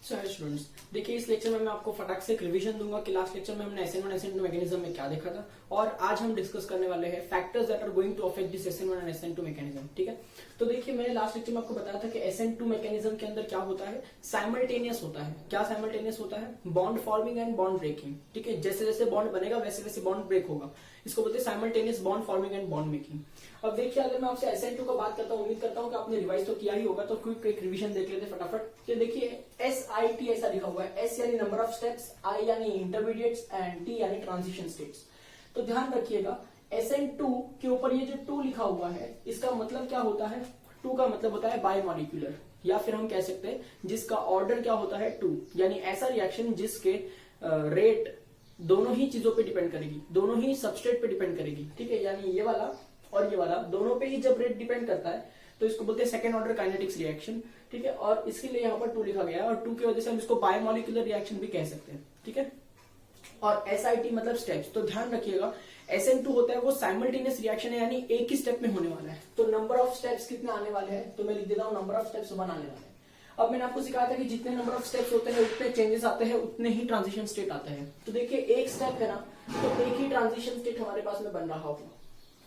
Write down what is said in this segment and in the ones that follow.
Students, देखिए इस lecture में मैं आपको फटाक से एक रिवीजन दूंगा कि लास्ट लेक्चर में हमने SN1 SN2 मैकेनिज्म में क्या देखा था और आज हम डिस्कस करने वाले हैं factors that are going to affect this SN1 and SN2 mechanism. ठीक है, तो देखिए मैंने लास्ट लेक्चर में आपको बताया था कि SN2 मैकेनिज्म के अंदर क्या होता है, साइमल्टेनियस होता है। क्या साइमल्टेनियस होता है? Bond forming and bond breaking. ठीक है, जैसे जैसे बॉन्ड बनेगा वैसे वैसे बॉन्ड ब्रेक होगा। इसको बोलते हैं simultaneous bond forming and bond making. अब देखिए अगर मैं आपसे SN2 का बात करता हूँ, उम्मीद करता हूँ कि आपने रिवाइज तो किया ही होगा, तो क्विक एक रिवीजन देख लेते फटाफट। तो देखिए SIT ऐसा लिखा हुआ है, S यानी नंबर ऑफ स्टेप्स, I यानी इंटरमीडिएट्स एंड T यानी ट्रांजिशन स्टेट्स। तो ध्यान रखिएगा SN2 के ऊपर ये जो 2 लिखा हुआ है इसका मतलब क्या होता है? 2 का मतलब होता है बायोमॉलिक्यूलर, या फिर हम कह सकते हैं जिसका ऑर्डर क्या होता है 2, यानी ऐसा रिएक्शन जिसके रेट दोनों ही चीजों पे डिपेंड करेगी, दोनों ही सबस्ट्रेट पे डिपेंड करेगी। ठीक है, यानी ये वाला और ये वाला दोनों पे ही जब रेट डिपेंड करता है तो इसको बोलते हैं सेकेंड ऑर्डर काइनेटिक्स रिएक्शन। ठीक है, और इसके लिए यहाँ पर 2 लिखा गया है और 2 की वजह से हम इसको बायोमॉलिक्यूलर रिएक्शन भी कह सकते हैं। ठीक है, और SIT मतलब स्टेप्स। तो ध्यान रखिएगा SN2 होता है वो साइमल्टेनियस रिएक्शन है, यानी एक ही स्टेप में होने वाला है। तो नंबर ऑफ स्टेप्स कितने आने वाले हैं? तो मैं लिख देता हूँ नंबर ऑफ स्टेप्स 1 आने वाले हैं। अब मैंने आपको सिखाया था कि जितने नंबर ऑफ स्टेप्स होते हैं उतने चेंजेस आते हैं, उतने ही ट्रांजिशन स्टेट आते हैं। तो देखिए एक स्टेप है ना, तो एक ही ट्रांजिशन स्टेट हमारे पास में बन रहा होगा।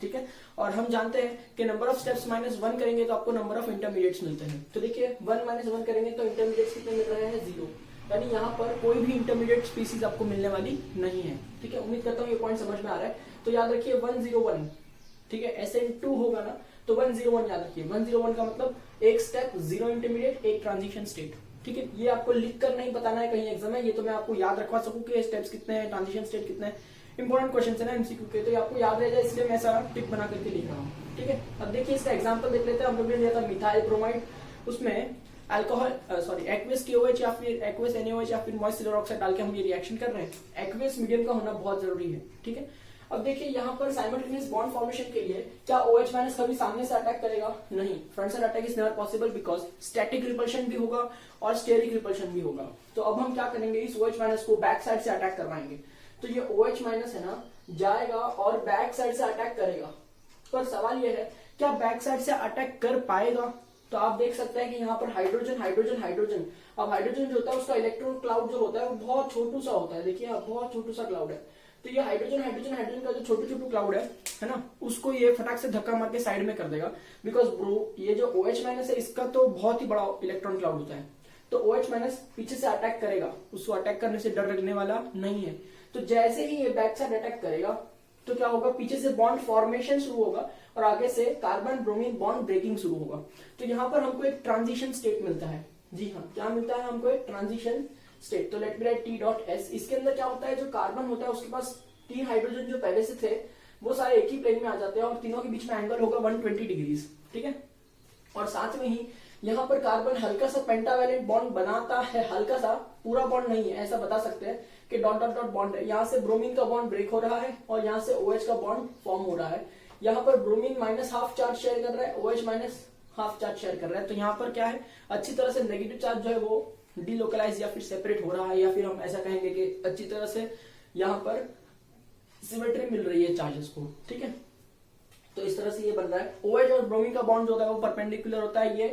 ठीक है, और हम जानते हैं कि नंबर ऑफ स्टेप्स -1 करेंगे तो आपको नंबर ऑफ इंटरमीडिएट्स मिलते हैं। तो देखिए 1 - 1 करेंगे तो इंटरमीडिएट्स कितने मिल रहे हैं? 0, यानी यहाँ पर कोई भी इंटरमीडिएट स्पीसीज आपको मिलने वाली नहीं है। ठीक है, उम्मीद करता हूँ ये पॉइंट समझ में आ रहा है। तो याद रखिए 101। ठीक है, SN2 होगा ना तो 101 याद रखिए। 101 का मतलब एक स्टेप, 0 इंटरमीडिएट, एक ट्रांजिशन स्टेट। ठीक है, ये आपको लिख कर नहीं बताना है कहीं एग्जाम में, ये तो मैं आपको याद रखवा सकूं कि स्टेप्स कितने हैं, ट्रांजिशन स्टेट कितने हैं। इंपॉर्टेंट क्वेश्चन है ना MCQ के, तो ये आपको याद रह जाए इसलिए मैं ऐसा टिक बना करके लिख रहा हूँ। ठीक है, अब देखिए इसका एग्जाम्पल देख लेते हैं। हम लोग ने लिया था मिथाइल ब्रोमाइड, उसमें अल्कोहल एक्वियस KOH या फिर एक्वियस NaOH या फिर मॉइस्ट सिल्वर ऑक्साइड डाल के हम ये रिएक्शन कर रहे हैं। एक्वियस मीडियम का होना बहुत जरूरी है। ठीक है, अब देखिए यहाँ पर साइमल्टेनियस बॉन्ड फॉर्मेशन के लिए क्या OH- कभी सामने से अटैक करेगा? नहीं, front side attack is never possible because static repulsion भी होगा और स्टेरिक रिपल्शन भी होगा। तो अब हम क्या करेंगे, इस OH- को बैक साइड से अटैक करवाएंगे। तो ये OH- है ना जाएगा और बैक साइड से अटैक करेगा। पर सवाल ये है क्या बैक साइड से अटैक कर पाएगा? तो आप देख सकते हैं कि यहाँ पर हाइड्रोजन हाइड्रोजन हाइड्रोजन, अब हाइड्रोजन जो होता है उसका इलेक्ट्रॉन क्लाउड जो होता है वो बहुत छोटू सा होता है। देखिए बहुत छोटू सा क्लाउड है। तो ये हाइड्रोजन हाइड्रोजन हाइड्रोजन का जो छोटू छोटू क्लाउड है ना, उसको ये फटाक से धक्का मार के साइड में कर देगा। बिकॉज ब्रो ये जो OH- है इसका तो बहुत ही बड़ा इलेक्ट्रॉन क्लाउड होता है। तो OH- पीछे से अटैक करेगा, उसको अटैक करने से डर लगने वाला नहीं है। तो जैसे ही ये बैक साइड अटैक करेगा तो क्या होगा, पीछे से बॉन्ड फॉर्मेशन शुरू होगा और आगे से कार्बन ब्रोमीन बॉन्ड ब्रेकिंग शुरू होगा। तो यहाँ पर हमको एक ट्रांजिशन स्टेट मिलता है। जी हाँ, क्या मिलता है हमको? एक ट्रांजिशन स्टेट। तो लेट मी राइट T.S। इसके अंदर क्या होता है, जो कार्बन होता है उसके पास 3 हाइड्रोजन जो पहले से थे वो सारे एक ही प्लेन में आ जाते हैं और तीनों के बीच में एंगल होगा 120 डिग्रीज। ठीक है, और साथ में ही यहाँ पर कार्बन हल्का सा पेंटावैलेंट बॉन्ड बनाता है, हल्का सा, पूरा बॉन्ड नहीं है, ऐसा बता सकते हैं कि डॉट डॉट डॉट बॉन्ड है। यहाँ से ब्रोमीन का बॉन्ड ब्रेक हो रहा है और यहाँ से OH का बॉन्ड फॉर्म हो रहा है। यहाँ पर ब्रोमीन -½ चार्ज शेयर कर रहा है, OH- ½ चार्ज शेयर कर रहा है। तो यहाँ पर क्या है, अच्छी तरह से नेगेटिव चार्ज जो है वो डिलोकलाइज या फिर सेपरेट हो रहा है, या फिर हम ऐसा कहेंगे कि अच्छी तरह से यहाँ पर सिमेट्री मिल रही है चार्जेस को। ठीक है, तो इस तरह से ये बन रहा है। OH और ब्रोमीन का बॉन्ड जो होता है वो परपेंडिकुलर होता है ये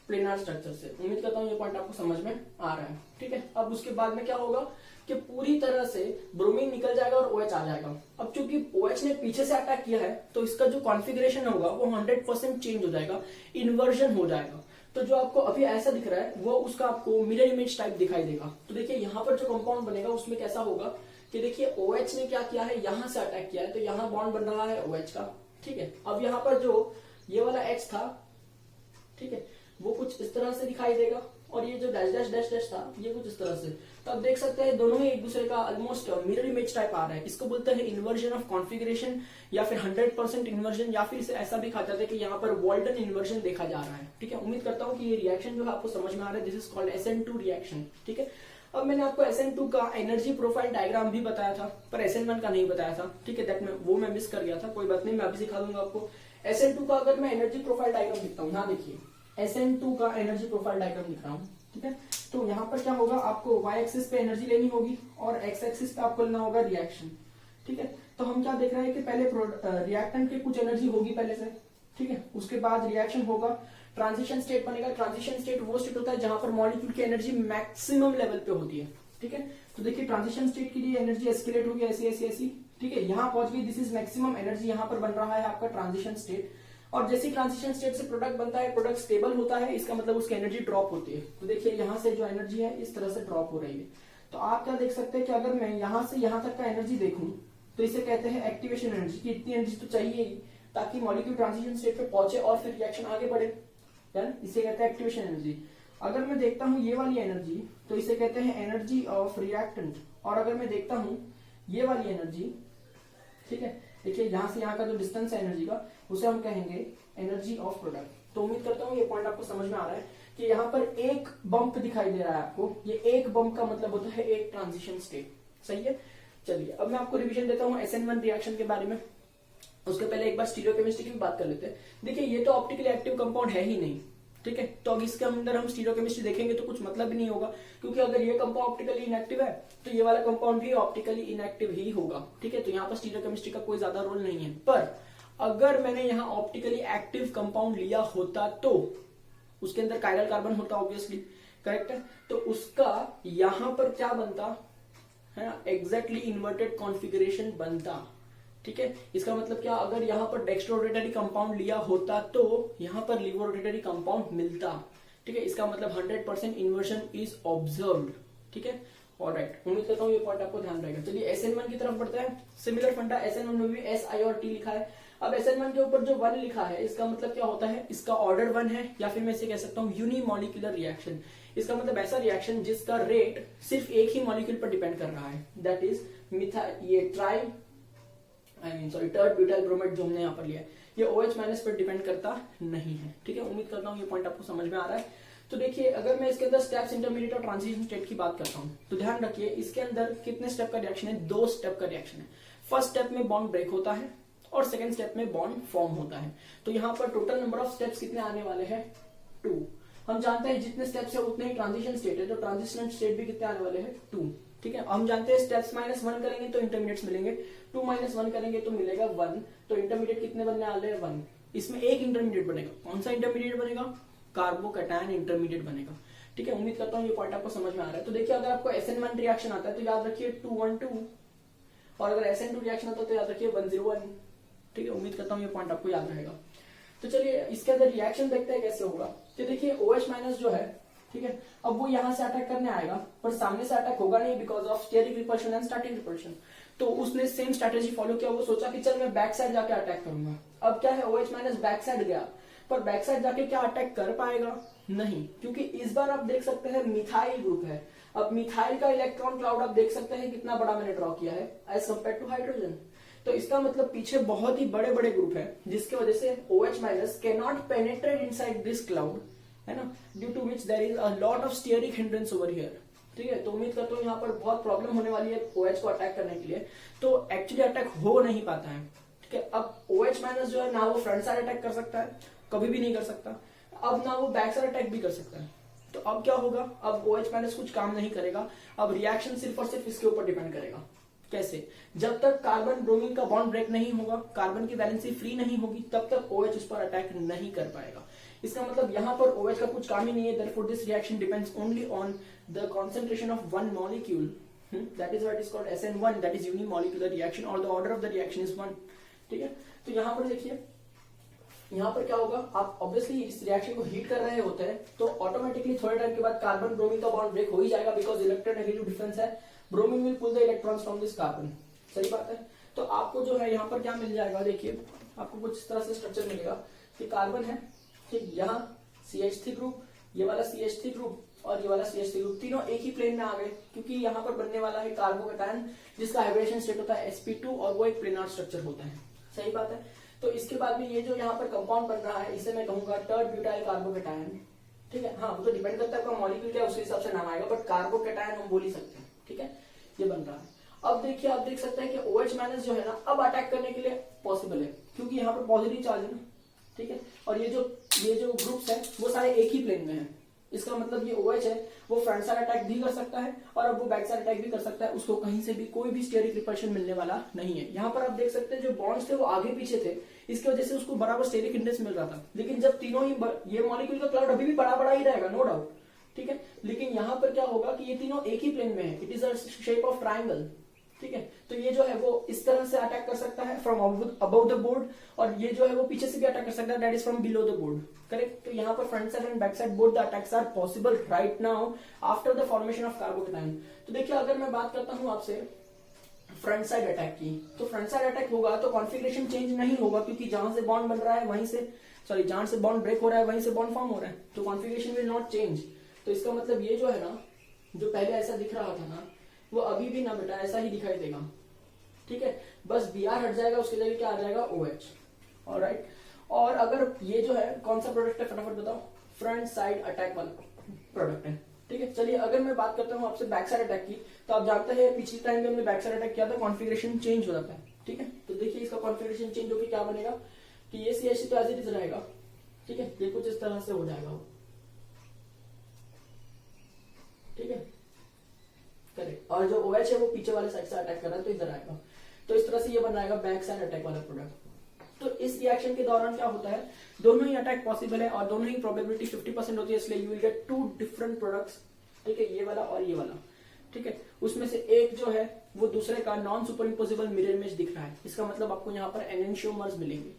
प्लेनार स्ट्रक्चर से। उम्मीद करता हूँ ये पॉइंट आपको समझ में आ रहा है। ठीक है, अब उसके बाद में क्या होगा कि पूरी तरह से ब्रोमीन निकल जाएगा और OH आ जाएगा। अब चूंकि OH ने पीछे से अटैक किया है तो इसका जो कॉन्फ़िगरेशन होगा वो 100% चेंज हो जाएगा, इन्वर्जन हो जाएगा। तो जो आपको अभी ऐसा दिख रहा है वो उसका आपको मिरर इमेज टाइप दिखाई देगा। तो देखिए यहाँ पर जो कंपाउंड बनेगा उसमें कैसा होगा कि देखिए OH ने क्या किया है, यहाँ से अटैक किया है तो यहाँ बॉन्ड बन रहा है OH का। ठीक है, अब यहाँ पर जो ये वाला H था, ठीक है, वो कुछ इस तरह से दिखाई देगा और ये जो डैश डैश डैश डैश था ये कुछ इस तरह से। तो आप देख सकते हैं दोनों ही एक दूसरे का ऑलमोस्ट मिरर इमेज टाइप आ रहा है। इसको बोलते हैं इन्वर्जन ऑफ कॉन्फ़िगरेशन या फिर 100% इन्वर्जन, या फिर इसे ऐसा भी कहा जाता है कि यहाँ पर वॉल्टन इन्वर्जन देखा जा रहा है। ठीक है, उम्मीद करता हूँ कि ये रिएक्शन जो है आपको समझ में आ रहा है। This is called SN2 reaction. ठीक है, अब मैंने आपको SN2 का एनर्जी प्रोफाइल डायग्राम भी बताया था पर SN1 का नहीं बताया था। ठीक है, दैट वो मैं मिस कर गया था, कोई बात नहीं, मैं अभी सिखा दूंगा आपको। SN2 का अगर मैं एनर्जी प्रोफाइल डायग्राम लिखता हूँ, यहाँ देखिए SN2 का एनर्जी प्रोफाइल डायग्राम लिख रहा हूँ। ठीक है, तो यहाँ पर क्या होगा, आपको Y एक्सिस पे एनर्जी लेनी होगी और X एक्सिस पे आपको लेना होगा रिएक्शन। ठीक है, तो हम क्या देख रहे हैं कि पहले रिएक्टेंट की कुछ एनर्जी होगी पहले से। ठीक है, उसके बाद रिएक्शन होगा, ट्रांजिशन स्टेट बनेगा। ट्रांजिशन स्टेट वो स्टेट होता है जहां पर मॉलिक्यूल की एनर्जी मैक्सिमम लेवल पे होती है, ठीक है। तो देखिए ट्रांजिशन स्टेट के लिए एनर्जी एस्केलेट होगी ऐसी ऐसी ऐसी, ठीक है, यहां पहुंच गई, दिस इज मैक्सिमम एनर्जी, यहां पर बन रहा है आपका ट्रांजिशन स्टेट। और जैसे ट्रांजिशन स्टेट से प्रोडक्ट बनता है, प्रोडक्ट स्टेबल होता है, इसका मतलब उसकी एनर्जी ड्रॉप होती है। तो देखिए यहां से जो एनर्जी है इस तरह से ड्रॉप हो रही है। तो आप क्या देख सकते हैं कि अगर मैं यहां से यहां तक का एनर्जी देखूं तो इसे कहते हैं एक्टिवेशन एनर्जी, कि इतनी एनर्जी तो चाहिए ही ताकि मॉलिक्यूल ट्रांजिशन स्टेट पे पहुंचे और फिर रिएक्शन आगे बढ़े, इसे कहते हैं एक्टिवेशन एनर्जी। अगर मैं देखता हूं ये वाली एनर्जी तो इसे कहते हैं एनर्जी ऑफ रिएक्टेंट। और अगर मैं देखता हूं ये वाली एनर्जी, ठीक है, देखिए यहां से यहां का जो डिस्टेंस है एनर्जी का उसे हम कहेंगे एनर्जी ऑफ प्रोडक्ट। तो उम्मीद करता हूं ये पॉइंट आपको समझ में आ रहा है कि यहाँ पर एक बम्प दिखाई दे रहा है आपको, ये एक बम्प का मतलब होता है एक ट्रांजिशन स्टेट, सही है। चलिए अब मैं आपको रिवीजन देता हूँ SN1 रिएक्शन के बारे में। उसके पहले एक बार स्टीरियोकेमिस्ट्री की भी बात कर लेते हैं। देखिए ये तो ऑप्टिकली एक्टिव कंपाउंड है ही नहीं, ठीक है, तो अब इसके अंदर हम स्टीरियोकेमिस्ट्री देखेंगे तो कुछ मतलब ही नहीं होगा, क्योंकि अगर ये कंपाउंड ऑप्टिकली इनएक्टिव है तो ये वाला कंपाउंड भी ऑप्टिकली इनएक्टिव ही होगा, ठीक है। तो यहाँ पर स्टीरियोकेमिस्ट्री का कोई ज्यादा रोल नहीं है। पर अगर मैंने यहाँ ऑप्टिकली एक्टिव कंपाउंड लिया होता तो उसके अंदर कायरल कार्बन होता, ऑब्वियसली, करेक्ट है। तो उसका यहाँ पर क्या बनता है ना, एग्जैक्टली इन्वर्टेड कॉन्फ़िगरेशन बनता, ठीक है। इसका मतलब क्या, अगर यहाँ पर डेक्स्ट्रोरोटेटरी कंपाउंड लिया होता तो यहाँ पर लिवोरोटेटरी कंपाउंड मिलता, ठीक है। इसका मतलब 100% इन्वर्जन इज ऑब्जर्व्ड, ठीक है। ऑलराइट, उम्मीद करता हूँ ये पॉइंट आपको ध्यान रहेगा। चलिए SN1 की तरफ बढ़ते हैं। सिमिलर फंडा SN1 में भी S, I और T लिखा है। अब SN1 के ऊपर जो 1 लिखा है इसका मतलब क्या होता है, इसका ऑर्डर 1 है, या फिर मैं इसे कह सकता हूँ यूनिमॉलिक्यूलर रिएक्शन। इसका मतलब ऐसा रिएक्शन जिसका रेट सिर्फ एक ही मॉलिक्यूल पर डिपेंड कर रहा है, दैट इज ये टर्ड ब्यूटाइल ब्रोमाइड जो हमने यहाँ पर लिया है, ये OH माइनस पर डिपेंड करता नहीं है, ठीक है। उम्मीद करता हूँ ये पॉइंट आपको समझ में आ रहा है। तो देखिए अगर मैं इसके अंदर स्टेप्स, इंटरमीडिएट और ट्रांजिशन स्टेट की बात करता हूँ तो ध्यान रखिए इसके अंदर कितने स्टेप का रिएक्शन है, 2 स्टेप का रिएक्शन है। फर्स्ट स्टेप में बॉन्ड ब्रेक होता है और सेकेंड स्टेप में बॉन्ड फॉर्म होता है। तो यहाँ पर टोटल नंबर ऑफ स्टेप्स कितने आने वाले हैं, 2। हम जानते हैं जितने स्टेप्स है उतने ही ट्रांजिशन स्टेट है, तो ट्रांजिशन स्टेट भी कितने आने वाले हैं, 2, ठीक है। हम जानते हैं स्टेप्स -1 करेंगे तो इंटरमीडिएट्स मिलेंगे, 2 - 1 करेंगे तो मिलेगा 1, तो इंटरमीडिएट कितने बनने वाले हैं, 1। इसमें एक इंटरमीडिएट बनेगा, कौन सा इंटरमीडिएट बनेगा, कार्बोकैटायन इंटरमीडिएट बनेगा, ठीक है। उम्मीद करता हूँ ये पॉइंट आपको समझ में आ रहा है। तो देखिए अगर आपको SN1 रिएक्शन आता है तो याद रखिए 212, और अगर SN2 रिएक्शन आता है तो याद रखिए 101, ठीक है। उम्मीद करता हूँ ये पॉइंट आपको याद रहेगा। तो चलिए इसके अंदर रिएक्शन देखते हैं कैसे होगा। तो देखिए OH माइनस जो है, ठीक है, अब वो यहां से अटैक करने आएगा पर सामने से अटैक होगा नहीं, because of steric repulsion and static repulsion. तो उसने सेम स्ट्रेटेजी फॉलो किया, वो सोचा कि चल मैं बैक साइड जाके अटैक करूंगा। अब क्या है, OH माइनस बैक साइड गया, पर बैक साइड जाके क्या अटैक कर पाएगा, नहीं, क्योंकि इस बार आप देख सकते हैं मिथाइल ग्रुप है। अब मिथाइल का इलेक्ट्रॉन क्लाउड आप देख सकते हैं कितना बड़ा मैंने ड्रॉ किया है एज कम्पेयर टू हाइड्रोजन। तो इसका मतलब पीछे बहुत ही बड़े बड़े ग्रुप है जिसकी वजह से OH minus can not penetrate inside this cloud, है ना, due to which there is a lot of steric hindrance over here, ठीक है। तो उम्मीद करता हूँ यहाँ पर बहुत प्रॉब्लम होने वाली है OH को अटैक करने के लिए, तो एक्चुअली अटैक हो नहीं पाता है, ठीक है। अब OH माइनस जो है ना वो फ्रंट साइड अटैक कर सकता है, कभी भी नहीं कर सकता, अब ना वो बैक साइड अटैक भी कर सकता है। तो अब क्या होगा, अब OH माइनस कुछ काम नहीं करेगा, अब रिएक्शन सिर्फ और सिर्फ इसके ऊपर डिपेंड करेगा। कैसे, जब तक कार्बन ब्रोमीन का बॉन्ड ब्रेक नहीं होगा, कार्बन की वैलेंसी फ्री नहीं होगी, तब तक OH उस पर अटैक नहीं कर पाएगा। इसका मतलब यहाँ पर OH का कुछ काम ही नहीं है, therefore this reaction depends only on the concentration of one molecule, that is why it is called SN1, that is unimolecular reaction, or the order of the reaction is 1, ठीक है। तो यहाँ पर देखिए, यहाँ पर क्या होगा, आप ऑब्वियसली इस रिएक्शन को हीट कर रहे होते हैं तो ऑटोमेटिकली थोड़े टाइम के बाद कार्बन ब्रोमीन का बॉन्ड ब्रेक हो ही जाएगा, बिकॉज इलेक्ट्रोनेगेटिव डिफरेंस है, bromine will pull the electrons from this carbon, सही बात है। तो आपको जो है यहाँ पर क्या मिल जाएगा, देखिए आपको कुछ इस तरह से स्ट्रक्चर मिलेगा कि कार्बन है, ठीक, यहाँ CH3 ग्रुप, ये वाला CH3 ग्रुप और ये वाला CH3 ग्रुप, तीनों एक ही प्लेन में आ गए, क्योंकि यहाँ पर बनने वाला है कार्बोकैटायन जिसका हाइब्रिडेशन स्टेट होता है sp2 और वो एक प्लेनार स्ट्रक्चर होता है, सही बात है। तो इसके बाद में ये जो यहाँ पर कंपाउंड बन रहा है इसे मैं कहूंगा टर्ड ब्यूटाइल कार्बोकैटायन, ठीक है। हाँ, वो तो डिपेंड करता है आपका मॉलिक्यूल क्या है उसके हिसाब से नाम आएगा, बट कार्बोकैटायन हम बोल ही सकते हैं, ठीक है, ये बन रहा है। अब देखिए, आप देख सकते हैं कि OH माइनस जो है ना अब अटैक करने के लिए पॉसिबल है, क्योंकि यहाँ पर पॉजिटिव चार्ज है ना, ठीक है, और ये जो ग्रुप्स है वो सारे एक ही प्लेन में है, इसका मतलब ये OH है वो फ्रंट साइड अटैक भी कर सकता है और अब वो बैक साइड अटैक भी कर सकता है, उसको कहीं से भी कोई भी स्टेरिक रिपल्शन मिलने वाला नहीं है। यहाँ पर आप देख सकते हैं जो बॉन्ड्स थे वो आगे पीछे थे, इसकी वजह से उसको बराबर स्टेरिक इंडेक्स मिल रहा था। लेकिन जब तीनों ही ये मॉलिक्यूल का क्लाउड अभी भी बड़ा बड़ा ही रहेगा, नो डाउट, ठीक है, लेकिन यहाँ पर क्या होगा कि ये तीनों एक ही प्लेन में है, it is a shape of triangle, ठीक है। तो ये जो है वो इस तरह से अटैक कर सकता है फ्रॉम अबव द बोर्ड, और ये जो है वो पीछे से भी अटैक कर सकता है, that is from below the board, correct. तो यहाँ पर front side and back side both the attacks are possible right now after the formation of carbocation. तो देखिए अगर मैं बात करता हूँ आपसे फ्रंट साइड अटैक की, तो फ्रंट साइड अटैक होगा तो कॉन्फिगरेशन चेंज नहीं होगा, क्योंकि जहां से बॉन्ड बन रहा है वहीं से, सॉरी जहां से बॉन्ड ब्रेक हो रहा है वहीं से बॉन्ड फॉर्म हो रहा है, तो कॉन्फिगरेशन विल नॉट चेंज। तो इसका मतलब ये जो है ना, जो पहले ऐसा दिख रहा था ना, वो अभी भी ना बेटा ऐसा ही दिखाई देगा, ठीक है, बस Br हट जाएगा, उसके जगह क्या आ जाएगा OH, ऑलराइट। और अगर ये जो है कौन सा प्रोडक्ट है फटाफट बताओ, फ्रंट साइड अटैक वाला प्रोडक्ट है, ठीक है। चलिए अगर मैं बात करता हूँ आपसे बैक साइड अटैक की, तो आप जानते हैं पिछली टाइम में हमने बैक साइड अटैक किया था, कॉन्फिगरेशन चेंज हो जाता है, ठीक है। तो देखिए इसका कॉन्फिगरेशन चेंज होकर क्या बनेगा कि ये CH तो एज इट इज रहेगा, ठीक है, ये कुछ इस तरह से हो जाएगा, ठीक है, करेक्ट। और जो OH है वो पीछे वाले साइड से अटैक कर रहा है तो इधर आएगा, तो इस तरह से ये बनाएगा बैक साइड अटैक वाला प्रोडक्ट। तो इस रिएक्शन के दौरान क्या होता है, दोनों ही अटैक पॉसिबल है और दोनों ही प्रोबेबिलिटी 50% होती है, इसलिए you will gate 2 different products, ठीक है, ये वाला और ये वाला, ठीक है। उसमें से एक जो है वो दूसरे का non super imposable mirror image दिख रहा है, इसका मतलब आपको यहाँ पर एनेंशियोमर्स मिलेंगे,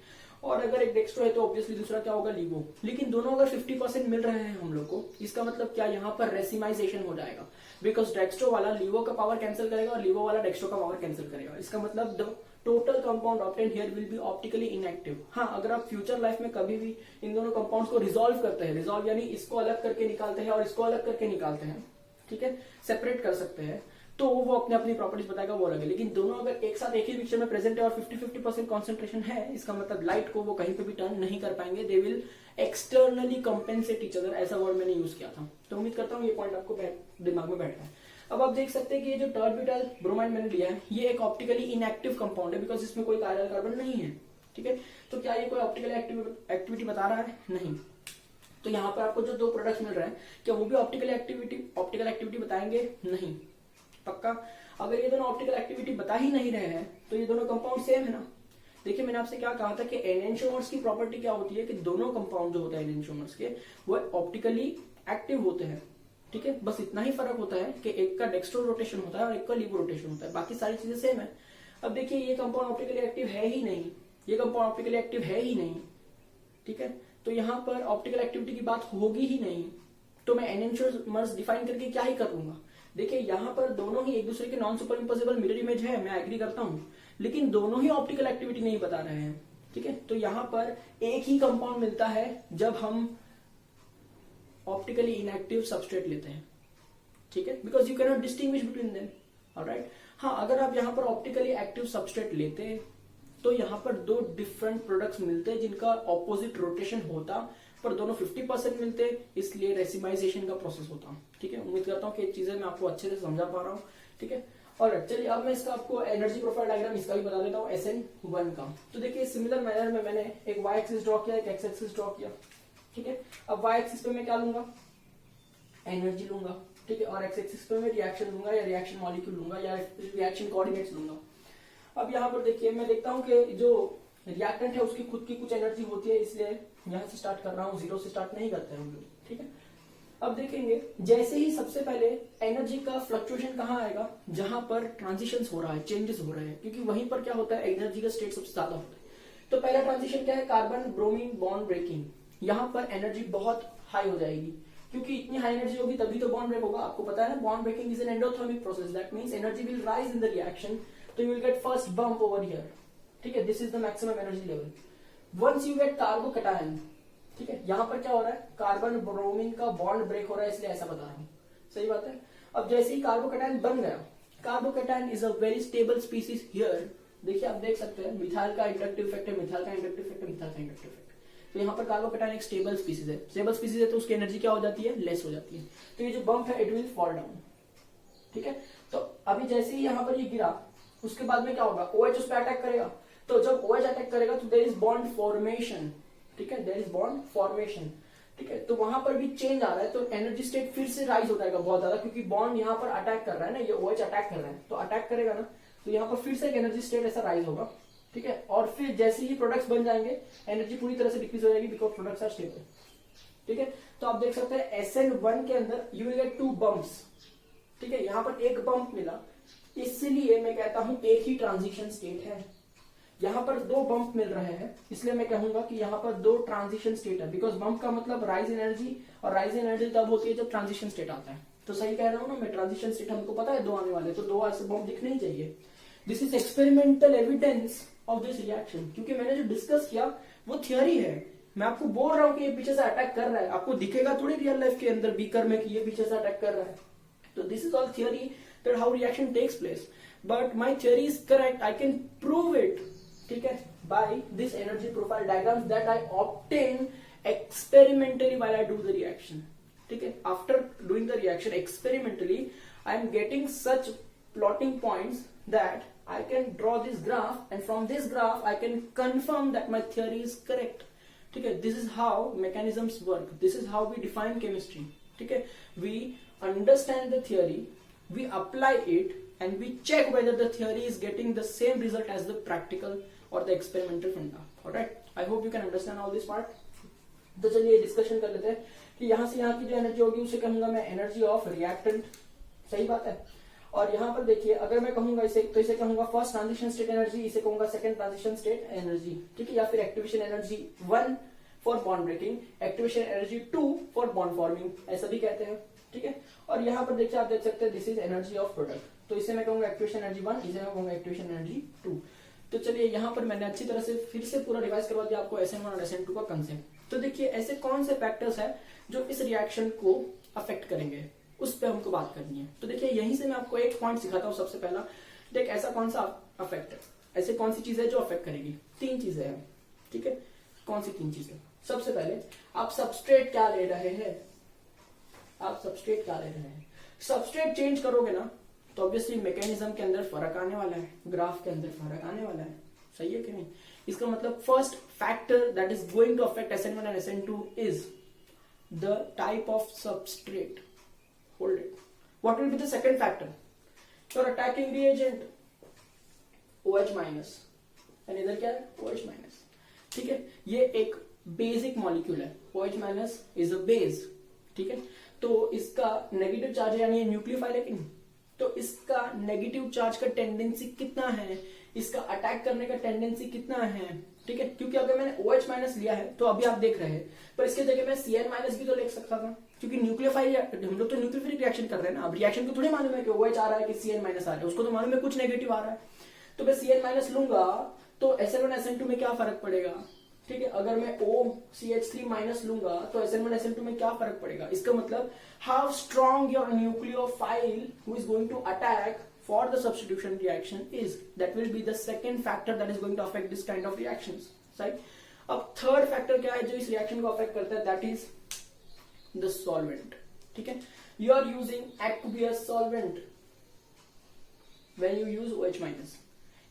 और अगर एक डेक्स्ट्रो है तो ऑब्वियसली दूसरा क्या होगा, लिवो। लेकिन दोनों अगर 50% मिल रहे हैं हम लोग को, इसका मतलब क्या, यहाँ पर रेसिमाइजेशन हो जाएगा, बिकॉज डेक्स्ट्रो वाला लिवो का पावर कैंसिल करेगा और लिवो वाला डेक्स्ट्रो का पावर कैंसिल करेगा। इसका मतलब the total compound obtained here will be optically inactive. हाँ, अगर आप फ्यूचर लाइफ में कभी भी इन दोनों कंपाउंड्स को रिजॉल्व करते हैं, रिजॉल्व यानी इसको अलग करके निकालते हैं और इसको अलग करके निकालते हैं, ठीक है, सेपरेट कर सकते हैं, तो वो अपने अपनी प्रॉपर्टीज बताएगा, वो अलग है। लेकिन दोनों अगर एक साथ एक ही पिक्चर में प्रेजेंट है और 50-50% कॉन्सेंट्रेशन है, इसका मतलब लाइट को वो कहीं पे भी टर्न नहीं कर पाएंगे, they will externally compensate each other, ऐसा वर्ड मैंने यूज किया था। तो उम्मीद करता हूँ ये पॉइंट आपको दिमाग में बैठ रहा है। अब आप देख सकते हैं कि ये जो टर्बिटल ब्रोमाइड मैंने लिया है, ये एक ऑप्टिकली इनएक्टिव कंपाउंड है, बिकॉज इसमें कोई कायरल कार्बन नहीं है, ठीक है। तो क्या ये कोई ऑप्टिकल एक्टिविटी बता रहा है, नहीं। तो यहाँ पर आपको जो 2 प्रोडक्ट्स मिल रहे हैं, क्या वो भी ऑप्टिकल एक्टिविटी बताएंगे, नहीं, पक्का। अगर ये दोनों ऑप्टिकल एक्टिविटी बता ही नहीं रहे हैं तो ये दोनों कंपाउंड सेम है ना। देखिए मैंने आपसे क्या कहा था कि एनेंशियोमर्स की प्रॉपर्टी क्या होती है कि दोनों कंपाउंड जो होता है एनेंशियोमर्स के, वो ऑप्टिकली एक्टिव होते हैं, ठीक है। बस इतना ही फर्क होता है कि एक का डेक्स्ट्रो रोटेशन होता है और एक का लिवो रोटेशन होता है, बाकी सारी चीजें सेम है। अब देखिए ये कंपाउंड ऑप्टिकली एक्टिव है ही नहीं, ये कंपाउंड ऑप्टिकली एक्टिव है ही नहीं, ठीक है। तो यहाँ पर ऑप्टिकल एक्टिविटी की बात होगी ही नहीं, तो मैं एनेंशियोमर्स डिफाइन करके क्या ही करूंगा। देखिए यहाँ पर दोनों ही एक दूसरे के non super imposable mirror image है, मैं एग्री करता हूं, लेकिन दोनों ही ऑप्टिकल एक्टिविटी नहीं बता रहे हैं, ठीक है। तो यहाँ पर एक ही कंपाउंड मिलता है जब हम ऑप्टिकली इनएक्टिव सबस्ट्रेट लेते हैं, ठीक है, because you can not distinguish between them, alright. हाँ, अगर आप यहाँ पर ऑप्टिकली एक्टिव सबस्ट्रेट लेते तो यहाँ पर 2 डिफरेंट प्रोडक्ट्स मिलते जिनका ऑपोजिट रोटेशन होता, पर दोनों 50% मिलते, इसलिए रेसिमाइजेशन का प्रोसेस होता, ठीक है। उम्मीद करता हूँ कि चीजें मैं आपको अच्छे से समझा पा रहा हूँ, ठीक है। और चलिए अब मैं इसका आपको एनर्जी प्रोफाइल डायग्राम इसका भी बता देता हूँ, SN1 का। तो देखिए सिमिलर मैनर में मैंने एक y एक्सिस ड्रॉ किया, एक x एक्सिस ड्रॉ किया, ठीक है। अब y एक्सिस पे मैं क्या लूंगा, एनर्जी लूंगा, ठीक है, और x एक्सिस पे मैं रिएक्शन लूंगा या रिएक्शन मॉलिक्यूल लूंगा या रिएक्शन कोऑर्डिनेट्स लूंगा। अब यहाँ पर देखिए मैं देखता हूँ कि जो रिएक्टेंट है उसकी खुद की कुछ एनर्जी होती है, इसलिए यहाँ से स्टार्ट कर रहा हूँ, 0 से स्टार्ट नहीं करते हैं हम लोग, ठीक है। अब देखेंगे जैसे ही सबसे पहले एनर्जी का फ्लक्चुएशन कहाँ आएगा, जहां पर ट्रांजिशंस हो रहा है, चेंजेस हो रहे हैं, क्योंकि वहीं पर क्या होता है एनर्जी का स्टेट सबसे ज्यादा होता है। तो पहला ट्रांजिशन क्या है, कार्बन ब्रोमीन बॉन्ड ब्रेकिंग। यहाँ पर एनर्जी बहुत हाई हो जाएगी, क्योंकि इतनी हाई एनर्जी होगी तभी तो बॉन्ड ब्रेक होगा। आपको पता है ना, bond breaking is an endothermic process, that means energy will rise in the reaction, तो you will get first bump over here, ठीक है, this is the maximum energy level. Once you get carbocation, ठीक है, यहां पर क्या हो रहा है, कार्बन ब्रोमीन का बॉन्ड ब्रेक हो रहा है, इसलिए ऐसा बता रहा हूं, सही बात है। अब जैसे ही कार्बोकैटायन बन गया, carbocation is a very stable species here. देखिए आप देख सकते हैं मिथाइल का इंडक्टिव इफेक्ट है, मिथाइल का इंडक्टिव इफेक्ट है, मिथाइल का इंडक्टिव इफेक्ट। तो यहाँ पर कार्बोकैटायन एक स्टेबल स्पीसीज है, स्टेबल स्पीसीज है तो उसकी एनर्जी क्या हो जाती है, लेस हो जाती है। तो ये जो बम्प है इट विल फॉल डाउन, ठीक है। तो अभी जैसे ही यहाँ पर ये गिरा, उसके बाद में क्या होगा, OH उस पर अटैक करेगा। तो जब OH अटैक करेगा तो देयर इज बॉन्ड फॉर्मेशन, ठीक है, देयर इज बॉन्ड फॉर्मेशन। ठीक है, तो वहां पर भी चेंज आ रहा है, तो एनर्जी स्टेट फिर से राइज हो जाएगा बहुत ज्यादा, क्योंकि बॉन्ड यहाँ पर अटैक कर रहा है ना, ये OH अटैक कर रहा है, तो अटैक करेगा ना, तो यहाँ पर फिर से एक एनर्जी स्टेट ऐसा राइज होगा। ठीक है, और फिर जैसे ही प्रोडक्ट्स बन जाएंगे एनर्जी पूरी तरह से डिक्रीज हो जाएगी, बिकॉज प्रोडक्ट्स आर स्टेबल। ठीक है, तो आप देख सकते हैं SN1 के अंदर यू विल गेट 2 बम्प्स। ठीक है, यहाँ पर एक बम्प मिला, इसलिए मैं कहता हूं एक ही ट्रांजिशन स्टेट है। यहाँ पर 2 बम्प मिल रहे हैं, इसलिए मैं कहूंगा कि यहाँ पर 2 ट्रांजिशन स्टेट है, बिकॉज बम्प का मतलब राइज एनर्जी, और राइज एनर्जी तब होती है जब ट्रांजिशन स्टेट आता है। तो सही कह रहा हूं ना मैं, ट्रांजिशन स्टेट हमको पता है 2 आने वाले, तो 2 ऐसे बम्प दिखने ही चाहिए। This is experimental evidence of this reaction, क्योंकि मैंने जो डिस्कस किया वो थियोरी है। मैं आपको बोल रहा हूं कि ये पीछे से अटैक कर रहा है, आपको दिखेगा थोड़ी रियल लाइफ के अंदर बीकर में कि ये पीछे से अटैक कर रहा है। तो this is all theory that how reaction takes place, but my theory is correct, I can prove it. ठीक है, by this energy profile diagrams that I obtain experimentally while I do the reaction. ठीक है, after doing the reaction experimentally I am getting such plotting points that I can draw this graph, and from this graph I can confirm that my theory is correct. ठीक है, this is how mechanisms work, this is how we define chemistry. ठीक है, we understand the theory, we apply it, and we check whether the theory is getting the same result as the practical or the experimental funda. Alright, I hope you can understand all this part. तो चलिए discussion कर लेते हैं कि यहाँ से यहाँ की जो एनर्जी होगी उसे कहूंगा मैं एनर्जी ऑफ रिएक्टेंट। सही बात है, और यहाँ पर देखिए अगर मैं कहूंगा इसे, तो इसे कहूंगा फर्स्ट ट्रांजिशन स्टेट एनर्जी, इसे कहूंगा सेकंड ट्रांजिशन स्टेट एनर्जी। ठीक है, या फिर activation energy 1 for bond breaking, activation energy 2 for bond forming, ऐसा भी कहते हैं। ठीक है, और यहाँ पर देखिए आप देख सकते हैं this is energy of product, तो इसे मैं कहूंगा एक्टिवेशन एनर्जी 1, इसे मैं कहूंगा एक्टिवेशन एनर्जी 2। तो चलिए यहाँ पर मैंने अच्छी तरह से फिर से पूरा रिवाइज करवा दिया आपको SN1 और SN2 का कंसेप्ट। तो देखिए ऐसे कौन से फैक्टर्स है जो इस रिएक्शन को अफेक्ट करेंगे, उस पर हमको बात करनी है। तो देखिए यहीं से मैं आपको एक पॉइंट सिखाता हूँ। सबसे पहला देख, ऐसा कौन सा अफेक्ट है, ऐसे कौन सी चीज है जो अफेक्ट करेगी। 3 चीजें हैं। ठीक है, कौन सी 3 चीजें? सबसे पहले आप सबस्ट्रेट क्या ले रहे हैं, आप सबस्ट्रेट क्या ले रहे हैं। सबस्ट्रेट चेंज करोगे ना तो ऑब्वियसली मैकेनिज्म के अंदर फर्क आने वाला है, ग्राफ के अंदर फर्क आने वाला है। सही है कि नहीं? इसका मतलब first factor that is going to affect SN1 and SN2 is the type of substrate. Hold it. What will be the second factor? Your attacking reagent OH minus, and इधर क्या है OH minus. ठीक है, ये एक basic molecule है, OH minus is a base. ठीक है, तो इसका नेगेटिव चार्ज यानी ये न्यूक्लियोफाइल है कि नहीं, तो इसका नेगेटिव चार्ज का टेंडेंसी कितना है, इसका अटैक करने का टेंडेंसी कितना है। ठीक है, क्योंकि अगर मैंने OH माइनस लिया है तो अभी आप देख रहे हैं, पर इसके जगह मैं Cn माइनस भी तो लिख सकता था, क्योंकि न्यूक्लियोफाइल हम लोग तो न्यूक्लियोफिलिक रिएक्शन कर रहे हैं ना। अब रिएक्शन को थोड़ी मालूम है कि OH आ रहा है कि Cn माइनस आ रहा है, उसको तो मालूम है कुछ नेगेटिव आ रहा है। तो मैं Cn माइनस लूंगा तो SN1 SN2 में क्या फर्क पड़ेगा। ठीक है, अगर मैं OCH3 माइनस लूंगा तो SN1 SN2 में क्या फर्क पड़ेगा। इसका मतलब how strong your nucleophile who is going to attack for the substitution reaction is, that will be the second factor that is going to affect this kind of reactions. Right? अब third factor क्या है जो इस reaction को affect करता है, that is the solvent. ठीक है, you are using aqueous solvent when you use OH minus.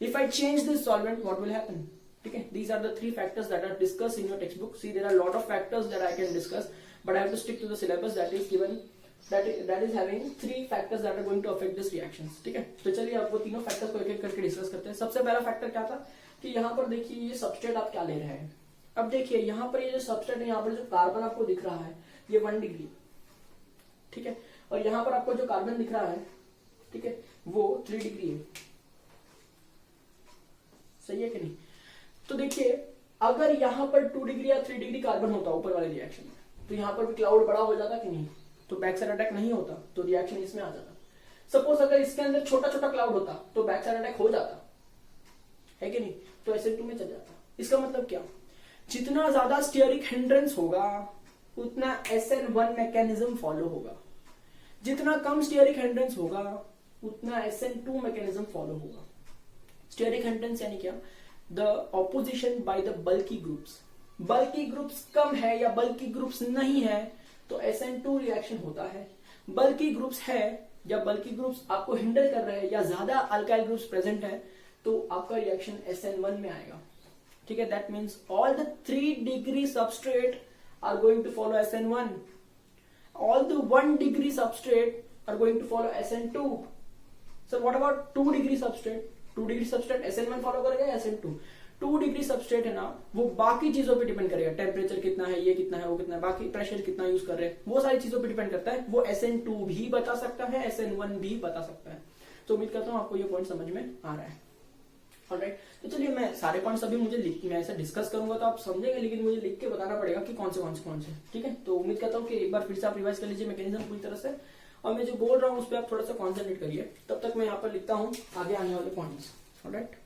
If I change this solvent, what will happen? ठीक है, these are the 3 factors that are discussed in your textbook. See, there are a lot of factors that I can discuss, but I have to stick to the syllabus that is given, that is having 3 factors that are going to affect this reactions. ठीक है, तो चलिए आपको तीनों factors को एक एक करके डिस्कस करते हैं। सबसे पहला फैक्टर क्या था कि यहाँ पर देखिए ये सबस्ट्रेट आप क्या ले रहे हैं। अब देखिए यहाँ पर ये जो सबस्ट्रेट है, यहाँ पर जो कार्बन आपको दिख रहा है ये 1 डिग्री। ठीक है, और यहाँ पर आपको जो कार्बन दिख रहा है, ठीक है, वो 3 डिग्री है। सही है कि नहीं? तो देखिए अगर यहाँ पर 2 डिग्री या 3 डिग्री कार्बन होता ऊपर वाले रिएक्शन में, तो यहाँ पर भी क्लाउड बड़ा हो जाता कि नहीं, तो बैक साइड अटैक नहीं होता, तो रिएक्शन इसमें आ जाता। सपोज अगर इसके अंदर छोटा छोटा क्लाउड होता तो बैक साइड अटैक हो जाता है कि नहीं, तो SN2 में चल जाता। इसका मतलब क्या, जितना ज्यादा स्टीयरिक हिंड्रेंस होगा उतना SN1 मैकेनिज्म फॉलो होगा, जितना कम स्टीयरिक हिंड्रेंस होगा उतना SN2 मैकेनिज्म फॉलो होगा। स्टीयरिक हिंड्रेंस यानी क्या, the opposition by the bulky groups. Bulky groups कम है या बल्की ग्रुप्स नहीं है तो SN2 रिएक्शन होता है। बल्की ग्रुप्स है या बल्की ग्रुप्स आपको हिंडर कर रहे हैं या ज्यादा अल्काइल ग्रुप्स प्रेजेंट है तो आपका रिएक्शन SN1 में आएगा। ठीक है, that means all the 3 degree substrate are going to follow SN1. All the 1 degree substrate are going to follow SN2. So what about 2 degree substrate? 2 degree substrate SN1 follow करेगा SN2. 2 degree substrate है ना, वो बाकी चीजों पे depend करेगा, temperature कितना है, ये कितना है, वो कितना है, बाकी प्रेशर कितना यूज कर रहे हैं, वो सारी चीजों पे डिपेंड करता है. वो SN2 भी बता सकता है, SN1 भी बता सकता है. तो उम्मीद करता हूँ आपको ये पॉइंट समझ में आ रहा है. ऑलराइट, तो चलिए मैं सारे पॉइंट्स अभी मैं ऐसा डिस्कस करूंगा तो आप समझेंगे, लेकिन मुझे लिख के बताना पड़ेगा कि कौन से. ठीक है, तो उम्मीद करता हूँ कि एक बार फिर से आप रिवाइज कर लीजिए मैकेनिज्म पूरी तरह से, और मैं जो बोल रहा हूँ उस पर आप थोड़ा सा कॉन्सेंट्रेट करिए. तब तक मैं यहाँ पर लिखता हूँ आगे आने वाले पॉइंट्स. ऑलराइट,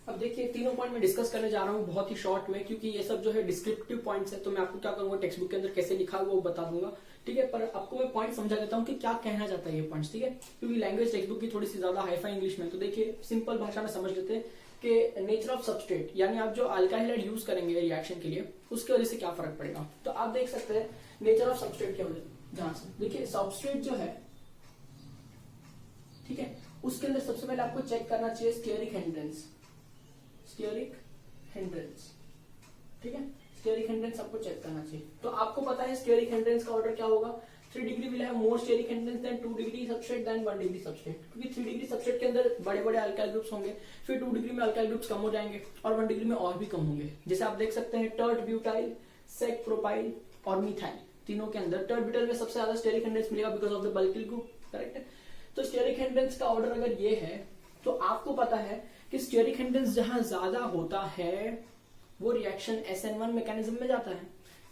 अब देखिए तीनों पॉइंट मैं डिस्कस करने जा रहा हूँ बहुत ही शॉर्ट में, क्योंकि ये सब जो है डिस्क्रिप्टिव पॉइंट्स है, तो मैं आपको क्या करूंगा टेक्स्ट बुक के अंदर कैसे लिखा हुआ वो बता दूंगा. ठीक है, पर आपको मैं पॉइंट समझा देता हूँ कि क्या कहना चाहता है ये पॉइंट्स. ठीक है, क्योंकि लैंग्वेज टेक्स्ट बुक की थोड़ी सी ज्यादा हाईफाई इंग्लिश में, तो देखिए सिंपल भाषा में समझ लेते हैं कि नेचर ऑफ सबस्ट्रेट, यानी आप जो अल्काइल हाइड यूज करेंगे रिएक्शन के लिए, उसकी वजह से क्या फर्क पड़ेगा. तो आप देख सकते हैं नेचर ऑफ सबस्ट्रेट क्या वजह, जहां से देखिए सबस्ट्रेट जो है, ठीक है, उसके अंदर सबसे पहले आपको चेक करना चाहिए स्टेरिक हिंड्रेंस. स्टेरिक हिंड्रेंस, ठीक है, स्टेरिक हिंड्रेंस आपको चेक करना चाहिए. तो आपको पता है स्टेरिक हिंड्रेंस का ऑर्डर क्या होगा. 3 degree will have more steric hindrance than 2 degree substrate than 1 degree substrate, क्योंकि 3 डिग्री सबस्ट्रेट के अंदर बड़े बड़े अल्काइल ग्रुप्स होंगे, फिर 2 डिग्री में अल्काइल ग्रुप्स कम हो जाएंगे, और 1 डिग्री में और भी कम होंगे. जैसे आप देख सकते हैं टर्ट ब्यूटाइल, सेक प्रोपाइल और मिथाइल, तीनों के अंदर टर्ट ब्यूटाइल में सबसे ज्यादा स्टेरिक हिंड्रेंस मिलेगा because of the bulky group. Correct है, तो स्टेरिक हिंड्रेंस का ऑर्डर अगर ये है, तो आपको पता है कि स्टेरिक हिंड्रेंस जहां ज्यादा होता है वो रिएक्शन SN1 मैकेनिज्म में जाता है.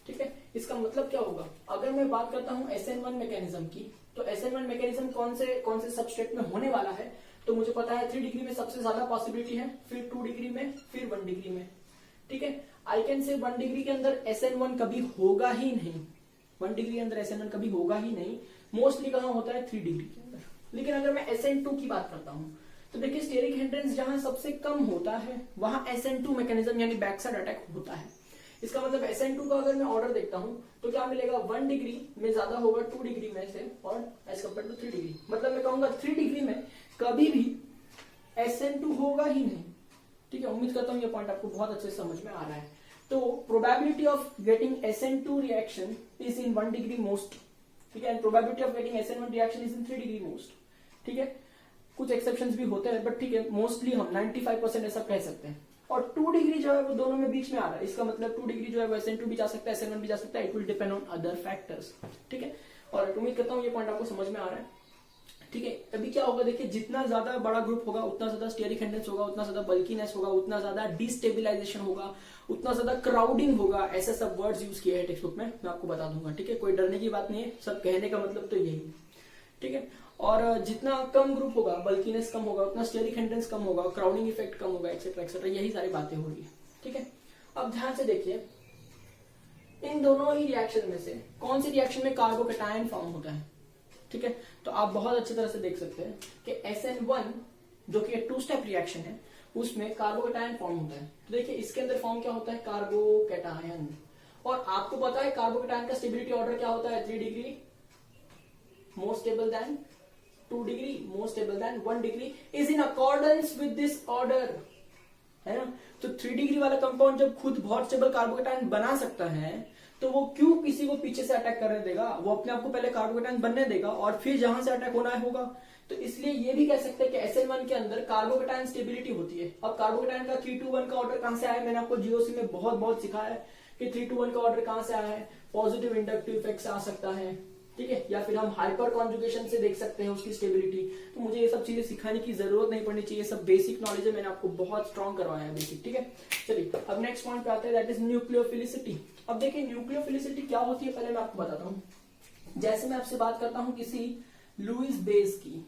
ठीक है, इसका मतलब क्या होगा, अगर मैं बात करता हूं SN1 मैकेनिज्म की, तो SN1 मैकेनिज्म कौन से सबस्ट्रेट में होने वाला है, तो मुझे पता है 3 डिग्री में सबसे ज्यादा पॉसिबिलिटी है, फिर 2 डिग्री में, फिर 1 डिग्री में. ठीक है, आई कैन से 1 डिग्री के अंदर SN1 कभी होगा ही नहीं. 1 डिग्री के अंदर SN1 कभी होगा ही नहीं. मोस्टली कहां होता है 3 डिग्री के अंदर. लेकिन अगर मैं SN2 की बात करता हूं, तो देखिए स्टेरिक हिंड्रेंस जहां सबसे कम होता है वहां SN2 मैकेनिज्म यानी बैक साइड अटैक होता है. इसका मतलब SN2 का अगर मैं ऑर्डर देखता हूं तो क्या मिलेगा, 1 डिग्री में ज्यादा होगा 2 डिग्री में से, और एज कम्पेयर टू 3 डिग्री. मतलब मैं कहूंगा 3 डिग्री में कभी भी SN2 होगा ही नहीं. ठीक है, उम्मीद करता हूं ये पॉइंट आपको बहुत अच्छे से समझ में आ रहा है. तो probability of getting SN2 reaction is in 1 degree most. ठीक है, and probability of getting SN1 reaction is in 3 degree most. ठीक है, कुछ एक्सेप्शंस भी होते हैं, बट ठीक है मोस्टली हम 95% ऐसा कह सकते हैं. और 2 डिग्री जो है वो दोनों में बीच में आ रहा है. इसका मतलब 2 डिग्री जो है वो SN2 भी जा सकता है, SN1 भी जा सकता है. It will depend on other factors. ठीक है, और उम्मीद करता हूँ ये पॉइंट आपको समझ में आ रहा है. ठीक है, अभी क्या होगा देखिए, जितना ज्यादा बड़ा ग्रुप होगा उतना ज्यादा स्टेरिक हिंड्रेंस होगा, उतना ज्यादा बल्कीनेस होगा, उतना ज्यादा डिस्टेबिलाइजेशन होगा, उतना ज्यादा क्राउडिंग होगा. ऐसे सब वर्ड्स यूज किए हैं टेक्स्ट बुक में, मैं आपको बता दूंगा. ठीक है, कोई डरने की बात नहीं है, सब कहने का मतलब तो यही. ठीक है, और जितना कम ग्रुप होगा, बल्कीनेस कम होगा, उतना स्टेरिक हिंड्रेंस कम होगा, क्राउडिंग इफेक्ट कम होगा, एक्सेट्रा एक्सेट्रा, यही सारी बातें हो रही है. ठीक है, अब ध्यान से देखिए इन दोनों ही रिएक्शन में से कौन सी रिएक्शन में कार्बोकैटायन फॉर्म होता है. ठीक है, तो आप बहुत अच्छी तरह से देख सकते हैं कि SN1 जो कि 2 स्टेप रिएक्शन है उसमें कार्बोकैटायन फॉर्म होता है. तो देखिए इसके अंदर फॉर्म क्या होता है, कार्बोकैटायन. और आपको पता है कार्बोकैटायन का स्टेबिलिटी ऑर्डर क्या होता है, 3 degree more stable than 2 degree, more stable than 1 degree is in accordance with this order. है ना, तो 3 डिग्री वाला कंपाउंड जब खुद बहुत स्टेबल कार्बोकैटायन बना सकता है, तो वो क्यों किसी को पीछे से अटैक करने देगा. वो अपने आप को पहले कार्बोकैटायन बनने देगा और फिर जहां से अटैक होना होगा. तो इसलिए ये भी कह सकते हैं कि SN1 के अंदर कार्बोकैटायन स्टेबिलिटी होती है. अब कार्बोकैटायन का 3-2-1 का ऑर्डर कहां से आया, मैंने आपको GOC में बहुत सिखाया है कि 3-2-1 का ऑर्डर कहां से आया है. पॉजिटिव इंडक्टिव इफेक्ट से आ सकता है. ठीक है, या फिर हम हाइपर कॉन्जुगेशन से देख सकते हैं उसकी स्टेबिलिटी. तो मुझे ये सब चीजें सिखाने की जरूरत नहीं पड़नी चाहिए, सब बेसिक नॉलेज है, मैंने आपको बहुत स्ट्रॉन्ग करवाया है बेसिक. ठीक है, चलिए अब नेक्स्ट पॉइंट पे आते हैं, दैट इज न्यूक्लियोफिलिसिटी. अब देखिए न्यूक्लियोफिलिसिटी क्या होती है पहले मैं आपको बताता हूँ. जैसे मैं आपसे बात करता हूँ किसी लुईस बेस की,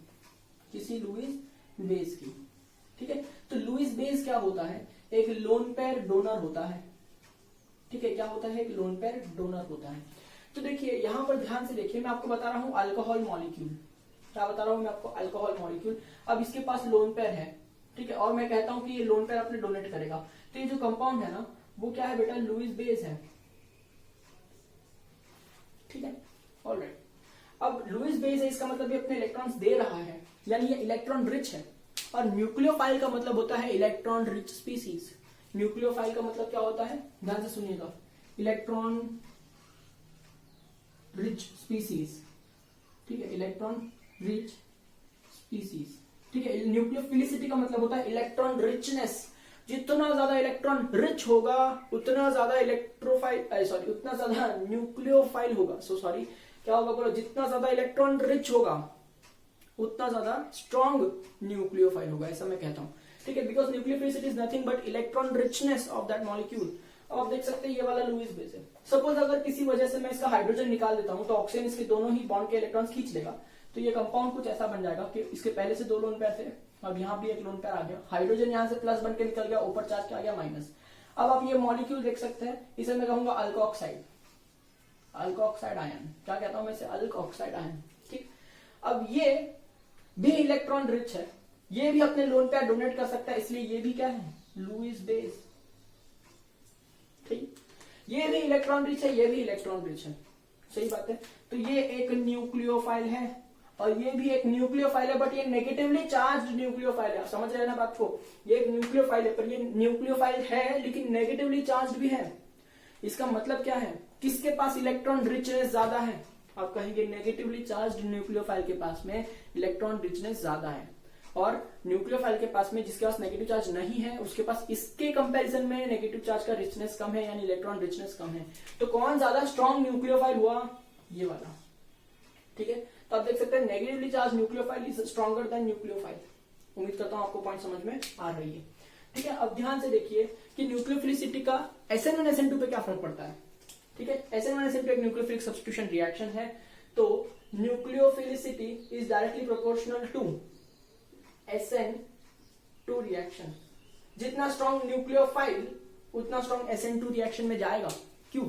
ठीक है, तो लुईस बेस क्या होता है, एक लोन पेयर डोनर होता है. ठीक है, क्या होता है, एक लोन पेयर डोनर होता है. तो देखिए यहां पर ध्यान से देखिए, मैं आपको बता रहा हूं अल्कोहल मॉलिक्यूल. क्या बता रहा हूं मैं आपको, अल्कोहल मॉलिक्यूल. अब इसके पास लोन पेयर है. ठीक है, और मैं कहता हूं कि ये लोन पेयर अपने डोनेट करेगा. तो ये जो कंपाउंड है ना वो क्या है बेटा, लुईस बेस है. ठीक है, ऑलराइट. अब लुईस बेस है, इसका मतलब ये अपने इलेक्ट्रॉन्स दे रहा है, यानी ये इलेक्ट्रॉन रिच है. और न्यूक्लियोफाइल का मतलब होता है इलेक्ट्रॉन रिच स्पीसीज. न्यूक्लियोफाइल का मतलब क्या होता है, ध्यान से सुनिएगा, इलेक्ट्रॉन रिच स्पीसीज, ठीक है, इलेक्ट्रॉन रिच स्पीसीज, ठीक है। न्यूक्लियोफिलिसिटी का मतलब होता है इलेक्ट्रॉन रिचनेस। जितना ज्यादा इलेक्ट्रॉन रिच होगा उतना ज्यादा उतना ज्यादा न्यूक्लियोफाइल होगा। क्या होगा बोलो, जितना ज्यादा इलेक्ट्रॉन रिच होगा उतना ज्यादा स्ट्रॉन्ग न्यूक्लियोफाइल होगा, ऐसा मैं कहता हूं, ठीक है। Because nucleophilicity is nothing but electron richness of that molecule. अब आप देख सकते हैं ये वाला लुईस बेस है। सपोज अगर किसी वजह से मैं इसका हाइड्रोजन निकाल देता हूं तो ऑक्सीजन इसके दोनों ही बॉन्ड के इलेक्ट्रॉन्स खींच लेगा, तो ये कंपाउंड कुछ ऐसा बन जाएगा कि इसके पहले से 2 लोन पेयर थे, अब यहाँ भी एक लोन पेयर आ गया, हाइड्रोजन यहाँ से प्लस बन के निकल गया, ऊपर चार्ज क्या आ गया माइनस। अब आप ये मॉलिक्यूल देख सकते हैं, इसे मैं कहूंगा अल्कोक्साइड, अल्कोक्साइड आयन, क्या कहता हूं मैं इसे, अल्कोक्साइड आयन, ठीक। अब ये भी इलेक्ट्रॉन रिच है, ये भी अपने लोन पेयर डोनेट कर सकता है, इसलिए ये भी क्या है, लुईस बेस, ठीक। ये भी इलेक्ट्रॉन रिच है, ये भी इलेक्ट्रॉन रिच है, सही बात है। तो ये एक न्यूक्लियोफाइल है और ये भी एक न्यूक्लियोफाइल है, बट ये नेगेटिवली चार्ज न्यूक्लियोफाइल है। आप समझ रहे हैं ना बात को, ये एक न्यूक्लियोफाइल है पर ये न्यूक्लियोफाइल है लेकिन नेगेटिवली चार्ज भी है। इसका मतलब क्या है, किसके पास इलेक्ट्रॉन रिचनेस ज्यादा है, आप कहेंगे नेगेटिवली चार्ज न्यूक्लियोफाइल के पास में इलेक्ट्रॉन रिचनेस ज्यादा है, और न्यूक्लियोफाइल के पास में जिसके पास नेगेटिव चार्ज नहीं है उसके पास इसके कंपैरिजन में नेगेटिव चार्ज का रिचनेस कम है, यानी इलेक्ट्रॉन रिचनेस कम है। तो कौन ज्यादा स्ट्रॉन्ग न्यूक्लियोफाइल हुआ, ये वाला, ठीक है। तो आप देख सकते हैं negatively charge nucleophile is stronger than nucleophile. उम्मीद करता हूं आपको पॉइंट समझ में आ रही है, ठीक है। अब ध्यान से देखिए कि न्यूक्लियोफिलिसिटी का SN1 SN2 पे क्या फर्क पड़ता है, ठीक है। SN1 SN2 एक न्यूक्लियोफिलिक सब्स्टिट्यूशन रिएक्शन है, तो nucleophilicity is directly proportional to SN2 reaction. जितना स्ट्रॉन्ग न्यूक्लियोफाइल उतना स्ट्रॉन्ग SN2 रिएक्शन में जाएगा। क्यों,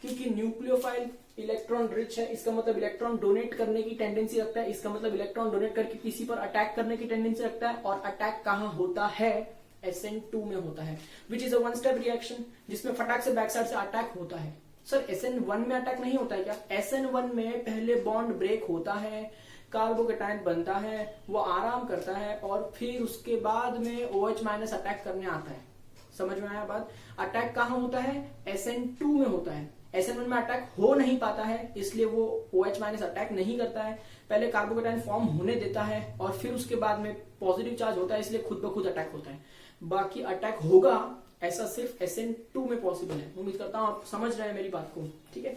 क्योंकि न्यूक्लियोफाइल इलेक्ट्रॉन रिच है, इसका मतलब इलेक्ट्रॉन डोनेट करने की टेंडेंसी रखता है, इसका मतलब इलेक्ट्रॉन डोनेट करके किसी पर अटैक करने की टेंडेंसी रखता है, और अटैक कहां होता है, SN2 में होता है, which is a one step reaction, जिसमें फटाक से बैक साइड से अटैक होता है। सर SN1 में अटैक नहीं होता है क्या, SN1 में पहले बॉन्ड ब्रेक होता है, कार्बोकेटायन बनता है, वो आराम करता है, और फिर उसके बाद में OH माइनस अटैक करने आता है। समझ में आया बात, अटैक कहां होता है, SN2 में होता है। SN1 में अटैक हो नहीं पाता है, इसलिए वो OH माइनस अटैक नहीं करता है, पहले कार्बोकेटायन फॉर्म होने देता है और फिर उसके बाद में पॉजिटिव चार्ज होता है, इसलिए खुद ब खुद अटैक होता है। बाकी अटैक होगा ऐसा सिर्फ SN2 में पॉसिबल है। उम्मीद करता हूं आप समझ रहे हैं मेरी बात को, ठीक है।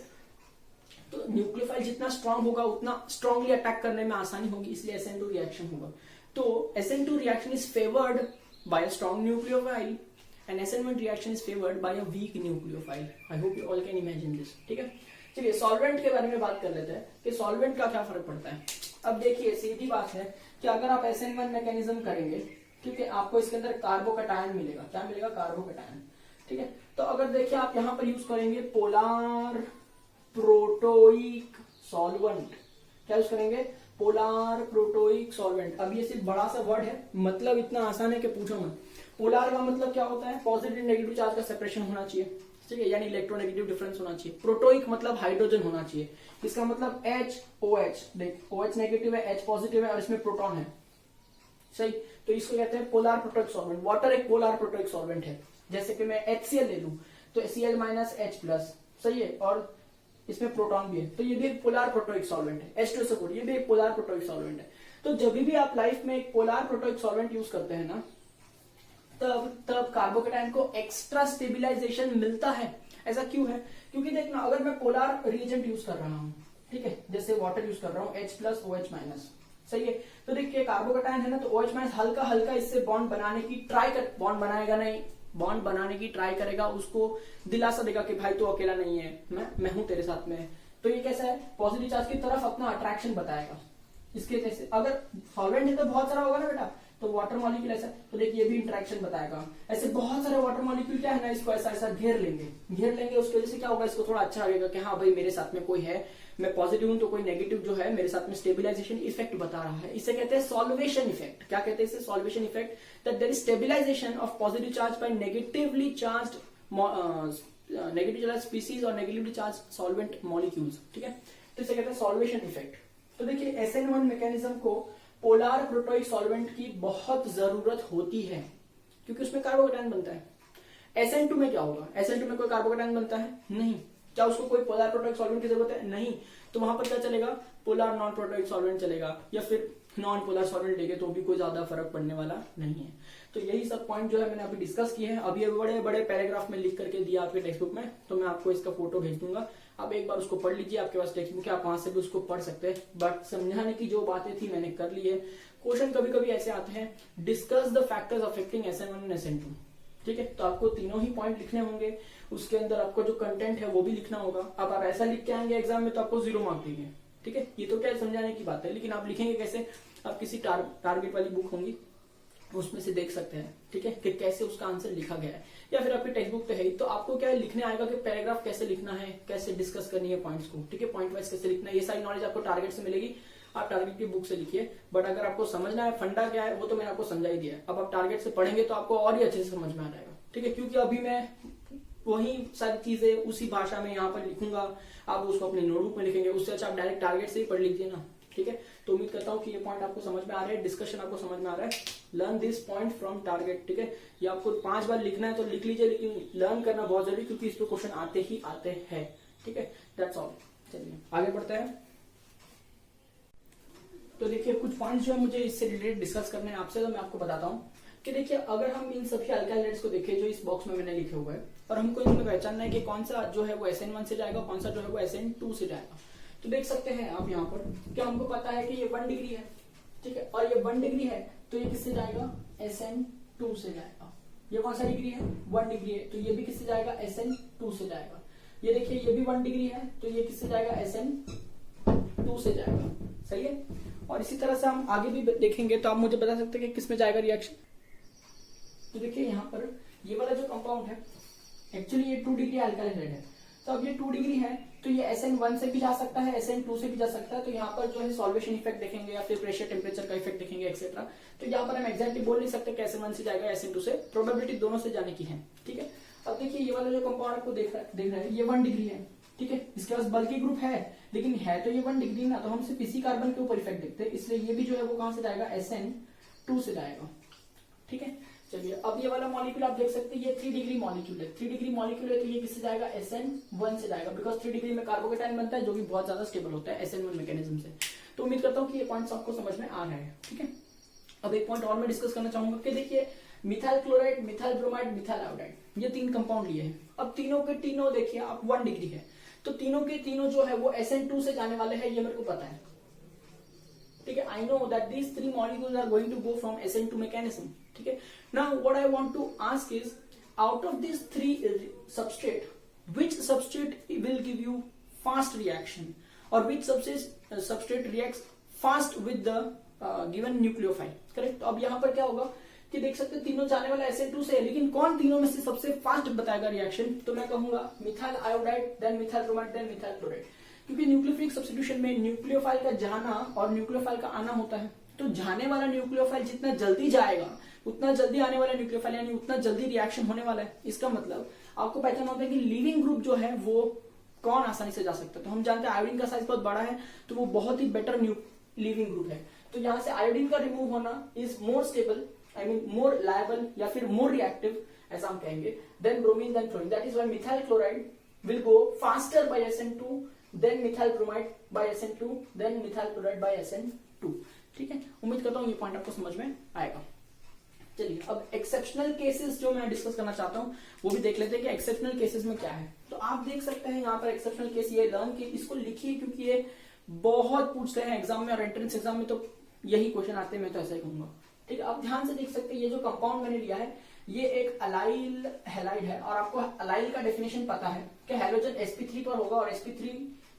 तो न्यूक्लियोफाइल जितना स्ट्रांग होगा उतना स्ट्रांगली अटैक करने में आसानी होगी, इसलिए SN2 रिएक्शन होगा। तो SN2 reaction is favoured by a strong nucleophile and SN1 reaction is favored by a weak nucleophile. I hope you all can imagine this, ठीक है। चलिए सॉल्वेंट के बारे में बात कर लेते हैं कि सॉल्वेंट का क्या फर्क पड़ता है। अब देखिए सीधी बात है कि अगर आप SN1 मैकेनिज्म करेंगे, ठीक है, आपको इसके अंदर कार्बोकेटायन मिलेगा, क्या मिलेगा, कार्बोकेटायन, ठीक है। तो अगर देखिए आप यहां पर यूज करेंगे पोलार प्रोटोइक सॉल्वेंट, क्या यूज करेंगे, पोलार प्रोटोइक सॉल्वेंट। अब ये सिर्फ बड़ा सा वर्ड है, मतलब इतना आसान है कि पूछो मत। पोलार का मतलब क्या होता है, पॉजिटिव नेगेटिव चार्ज का सेपरेशन होना चाहिए, ठीक है, यानी इलेक्ट्रोनेगेटिव डिफरेंस होना चाहिए। प्रोटोइक मतलब हाइड्रोजन होना चाहिए, इसका मतलब HOH, देख OH नेगेटिव है, H पॉजिटिव है और इसमें प्रोटॉन है, सही। तो इसको कहते हैं पोलार प्रोटोइक सॉल्वेंट। वाटर एक पोलार प्रोटोइक सॉल्वेंट है, जैसे कि मैं HCl ले लूं तो Cl माइनस H प्लस, सही है, और इसमें प्रोटॉन भी है, तो ये भी एक पोलार प्रोटोइक सॉल्वेंट है। H2SO4 ये भी एक पोलार प्रोटोइक सॉल्वेंट है। तो जब भी आप लाइफ में एक पोलार प्रोटोइक सॉल्वेंट यूज करते हैं ना, तब कार्बोकेटायन को एक्स्ट्रा स्टेबिलाईजेशन मिलता है। ऐसा क्यों है, क्योंकि देखना अगर मैं पोलार रिएजेंट यूज कर रहा हूं, ठीक है, जैसे वाटर यूज कर रहा हूं H प्लस OH माइनस, सही है, तो देखिए कार्बोकेटायन है ना, तो OH माइनस हल्का हल्का इससे बॉन्ड बनाने की ट्राई कर, बॉन्ड बनाएगा नहीं, बॉन्ड बनाने की ट्राई करेगा, उसको दिलासा देगा कि भाई तू अकेला नहीं है, मैं हूं तेरे साथ में। तो ये कैसा है, पॉजिटिव चार्ज की तरफ अपना अट्रैक्शन बताएगा। इसके जैसे अगर सॉल्वेंट है तो बहुत सारा होगा ना बेटा, तो वाटर मॉलिक्यूल ऐसा, तो देखिए ये भी इंटरेक्शन बताएगा। ऐसे बहुत सारे वाटर मॉलिक्यूल क्या है ना, इसको ऐसा ऐसा घेर लेंगे, उसकी वजह से क्या होगा, इसको थोड़ा अच्छा लगेगा कि हाँ भाई मेरे साथ में कोई है, मैं पॉजिटिव हूं तो कोई नेगेटिव जो है मेरे साथ में स्टेबिलाईजेशन इफेक्ट बता रहा है। इसे कहते हैं सॉल्वेशन इफेक्ट। क्या कहते हैं इसे, solvation effect, that there is stabilization of positive charge by negatively charged species और नेगेटिवली चार्ज सॉल्वेंट मॉलिक्यूल्स, ठीक है, तो इसे कहते हैं सॉल्वेशन इफेक्ट। तो देखिए SN1 मैकेनिज्म को पोलार प्रोटोइक सॉल्वेंट की बहुत जरूरत होती है, क्योंकि उसमें कार्बोकेटायन बनता है। SN2 में क्या होगा? SN2 में कोई कार्बोकेटायन बनता है? नहीं। क्या उसको कोई पोलर प्रोटोइक सॉल्वेंट की जरूरत है? नहीं। तो वहां पर क्या चलेगा? पोलर नॉन प्रोटोइक सॉल्वेंट चलेगा, या फिर नॉन पोलर सॉल्वेंट लेंगे तो भी कोई ज्यादा फर्क पड़ने वाला नहीं है। तो यही सब पॉइंट जो है मैंने अभी डिस्कस किए हैं। अभी ये बड़े बड़े पैराग्राफ में लिख करके दिया आपके टेक्स्ट बुक में, तो मैं आपको इसका फोटो भेज दूंगा, आप एक बार उसको पढ़ लीजिए। आपके पास टेक्स्ट बुक है, आप वहां से भी उसको पढ़ सकते हैं। बट समझाने की जो बातें थी मैंने कर ली है। क्वेश्चन कभी कभी ऐसे आते हैं, discuss the factors affecting SN1 and SN2। ठीक है, तो आपको तीनों ही पॉइंट लिखने होंगे, उसके अंदर आपको जो कंटेंट है वो भी लिखना होगा। अब आप ऐसा लिख के आएंगे एग्जाम में तो आपको 0 मार्क देंगे। ठीक है, ये तो क्या समझाने की बात है, लेकिन आप लिखेंगे कैसे? आप किसी टारगेट वाली बुक होंगी उसमें से देख सकते हैं, ठीक है, कि कैसे उसका आंसर लिखा गया है, या फिर आपकी टेक्स्ट बुक तो है ही। तो आपको क्या लिखने आएगा कि पैराग्राफ कैसे लिखना है, कैसे डिस्कस करनी है पॉइंट्स को, ठीक है, पॉइंट वाइज कैसे लिखना है, ये सारी नॉलेज आपको टारगेट से मिलेगी। आप टारगेट की बुक से लिखिए। बट अगर आपको समझना है फंडा क्या है, वो तो मैंने आपको समझा ही दिया है। अब आप टारगेट से पढ़ेंगे तो आपको और ही अच्छे से समझ में आ जाएगा। ठीक है, क्योंकि अभी मैं वही सारी चीजें उसी भाषा में यहाँ पर लिखूंगा, आप उसको अपने नोटबुक में लिखेंगे। उससे अच्छा आप डायरेक्ट टारगेट से ही पढ़ लीजिए ना। ठीक है, तो उम्मीद करता हूँ कि ये पॉइंट आपको समझ में आ रहे हैं, डिस्कशन आपको समझ में आ रहा है। Learn this point from target. ठीक है, ये आपको 5 बार लिखना है तो लिख लीजिए, लेकिन लर्न करना बहुत जरूरी, क्योंकि इस पे क्वेश्चन आते ही आते हैं। ठीक है, दैट्स ऑल। चलिए आगे बढ़ते हैं। तो देखिए कुछ पॉइंट्स जो है मुझे इससे रिलेटेड डिस्कस करने हैं आपसे, तो मैं आपको बताता हूँ कि देखिए अगर हम इन सभी अल्काइल को देखें जो इस बॉक्स में मैंने लिखे हुए हैं, और हमको इनमें पहचानना है कि कौन सा जो है वो SN1 से जाएगा, कौन सा जो है वो SN2 से जाएगा। तो देख सकते हैं आप यहाँ पर, क्या हमको पता है कि ये 1 डिग्री है, ठीक है, और ये 1 डिग्री है, तो ये किससे जाएगा? SN2 से जाएगा। ये कौन सा डिग्री है? 1 डिग्री है, तो ये भी किससे जाएगा? SN2 से जाएगा। ये देखिए ये भी 1 डिग्री है, तो ये किससे जाएगा? SN2 से जाएगा। सही है, और इसी तरह से हम आगे भी देखेंगे तो आप मुझे बता सकते हैं कि किसमें जाएगा रिएक्शन। तो देखिए यहाँ पर ये वाला जो कंपाउंड है, एक्चुअली ये 2 डिग्री अल्काइल हाइड्राइड है, तो अब ये 2 डिग्री है, तो ये SN1 से भी जा सकता है, SN2 से भी जा सकता है। तो यहाँ पर जो है सॉल्वेशन इफेक्ट देखेंगे, या फिर प्रेशर टेम्परेचर का इफेक्ट देखेंगे एक्सेट्रा। तो यहाँ पर हम एक्जैक्टली बोल नहीं सकते कि SN1 से जाएगा SN2 से, प्रोबेबिलिटी दोनों से जाने की है। ठीक है, अब देखिए ये वाला जो कंपाउंड आपको देख रहा है, ये 1 डिग्री है, ठीक है, इसके पास बल्कि ग्रुप है, लेकिन है तो ये 1 डिग्री ना, तो हम सिर्फ इसी कार्बन के ऊपर इफेक्ट देखते हैं, इसलिए ये भी जो है वो कहां से जाएगा? SN2 से जाएगा। ठीक है, चलिए अब ये वाला मॉलिक्यूल आप देख सकते हैं, ये 3 डिग्री मॉलिक्यूल है, 3 डिग्री मॉलिक्यूल है, तो ये किससे जाएगा? SN1 से जाएगा, बिकॉज 3 डिग्री में कार्बोकेटायन बनता है जो भी बहुत ज्यादा स्टेबल होता है SN1 मैकेनिज्म से। तो उम्मीद करता हूँ कि ये पॉइंट्स आपको समझ में आ रहा है। ठीक है, अब एक पॉइंट और मैं डिस्कस करना चाहूंगा कि देखिए methyl chloride, methyl bromide, methyl iodide, ये 3 कंपाउंड लिए हैं। अब तीनों के तीनों देखिए आप 1 डिग्री है, तो तीनों के तीनों जो है वो SN2 से जाने वाले हैं, ये मेरे को पता है। ठीक है, I know that these 3 molecules are going to go from SN2 mechanism. ठीक है, now what I want to ask is, out of this 3 substrate, which substrate will give you fast reaction, or which substrate reacts fast with the given nucleophile? Correct. तो अब यहाँ पर क्या होगा कि देख सकते हैं तीनों जाने वाला SN2 से है, लेकिन कौन तीनों में से सबसे फास्ट बताएगा रिएक्शन? तो मैं कहूंगा methyl iodide, then methyl bromide, then methyl chloride, क्योंकि न्यूक्लियोफिलिक सब्स्टिट्यूशन में न्यूक्लियोफाइल का जाना और न्यूक्लियोफाइल का आना होता है। तो जाने वाला न्यूक्लियोफाइल जितना जल्दी जाएगा, उतना जल्दी आने वाला न्यूक्लियोफाइल, यानी उतना जल्दी रिएक्शन होने वाला है। इसका मतलब आपको पहचान होता है कि लीविंग ग्रुप जो है वो कौन आसानी से जा सकता है। तो हम जानते हैं आयोडीन का साइज बहुत बड़ा है, तो वो बहुत ही बेटर लीविंग ग्रुप है। तो यहाँ से आयोडीन का रिमूव होना is more stable, I mean more labile, या फिर मोर रिएक्टिव, ऐसा हम कहेंगे, then bromine, then fluorine. That is why methyl chloride will go faster by SN2, then methyl bromide by SN2, then methyl chloride by SN2। ठीक है, उम्मीद करता हूँ ये पॉइंट आपको समझ में आएगा। चलिए अब एक्सेप्शनल केसेस जो मैं डिस्कस करना चाहता हूँ वो भी देख लेते हैं कि एक्सेप्शनल केसेस में क्या है। तो आप देख सकते हैं यहाँ पर एक्सेप्शनल केस, ये लर्न की, इसको लिखिए क्योंकि ये बहुत पूछते हैं एग्जाम में, और एंट्रेंस एग्जाम में तो यही क्वेश्चन आते हैं, मैं तो ऐसा ही कहूंगा। ठीक है, आप ध्यान से देख सकते हैं ये जो कंपाउंड मैंने लिया है ये एक अलाइल हैलाइड है, और आपको अलाइल का डेफिनेशन पता है कि हैलोजन sp3 पर होगा और sp3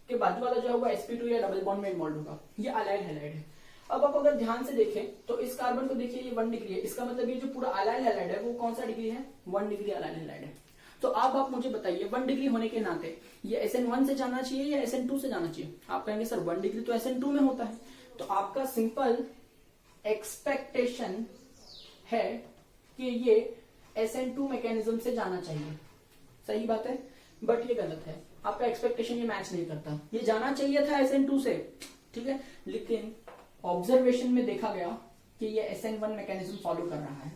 के बाजू वाला जो है वो sp2 या डबल बॉन्ड में इन्वॉल्व होगा। ये अलाइल हैलाइड है। अब आप अगर ध्यान से देखें तो इस कार्बन को देखिए, ये 1 डिग्री है, इसका मतलब ये जो पूरा अलाइल हैलाइड है वो कौन सा डिग्री है? 1 डिग्री अलाइल हैलाइड है। तो अब आप मुझे बताइए 1 डिग्री होने के नाते ये SN1 से जाना चाहिए या SN2 से जाना चाहिए? आप कहेंगे सर 1 डिग्री तो SN2 में होता है, तो आपका सिंपल एक्सपेक्टेशन है कि ये SN2 मैकेनिज्म से जाना चाहिए। सही बात है, बट ये गलत है, आपका एक्सपेक्टेशन ये मैच नहीं करता। ये जाना चाहिए था SN2 से, ठीक है, लेकिन ऑब्जर्वेशन में देखा गया कि ये SN1 मैकेनिज्म फॉलो कर रहा है।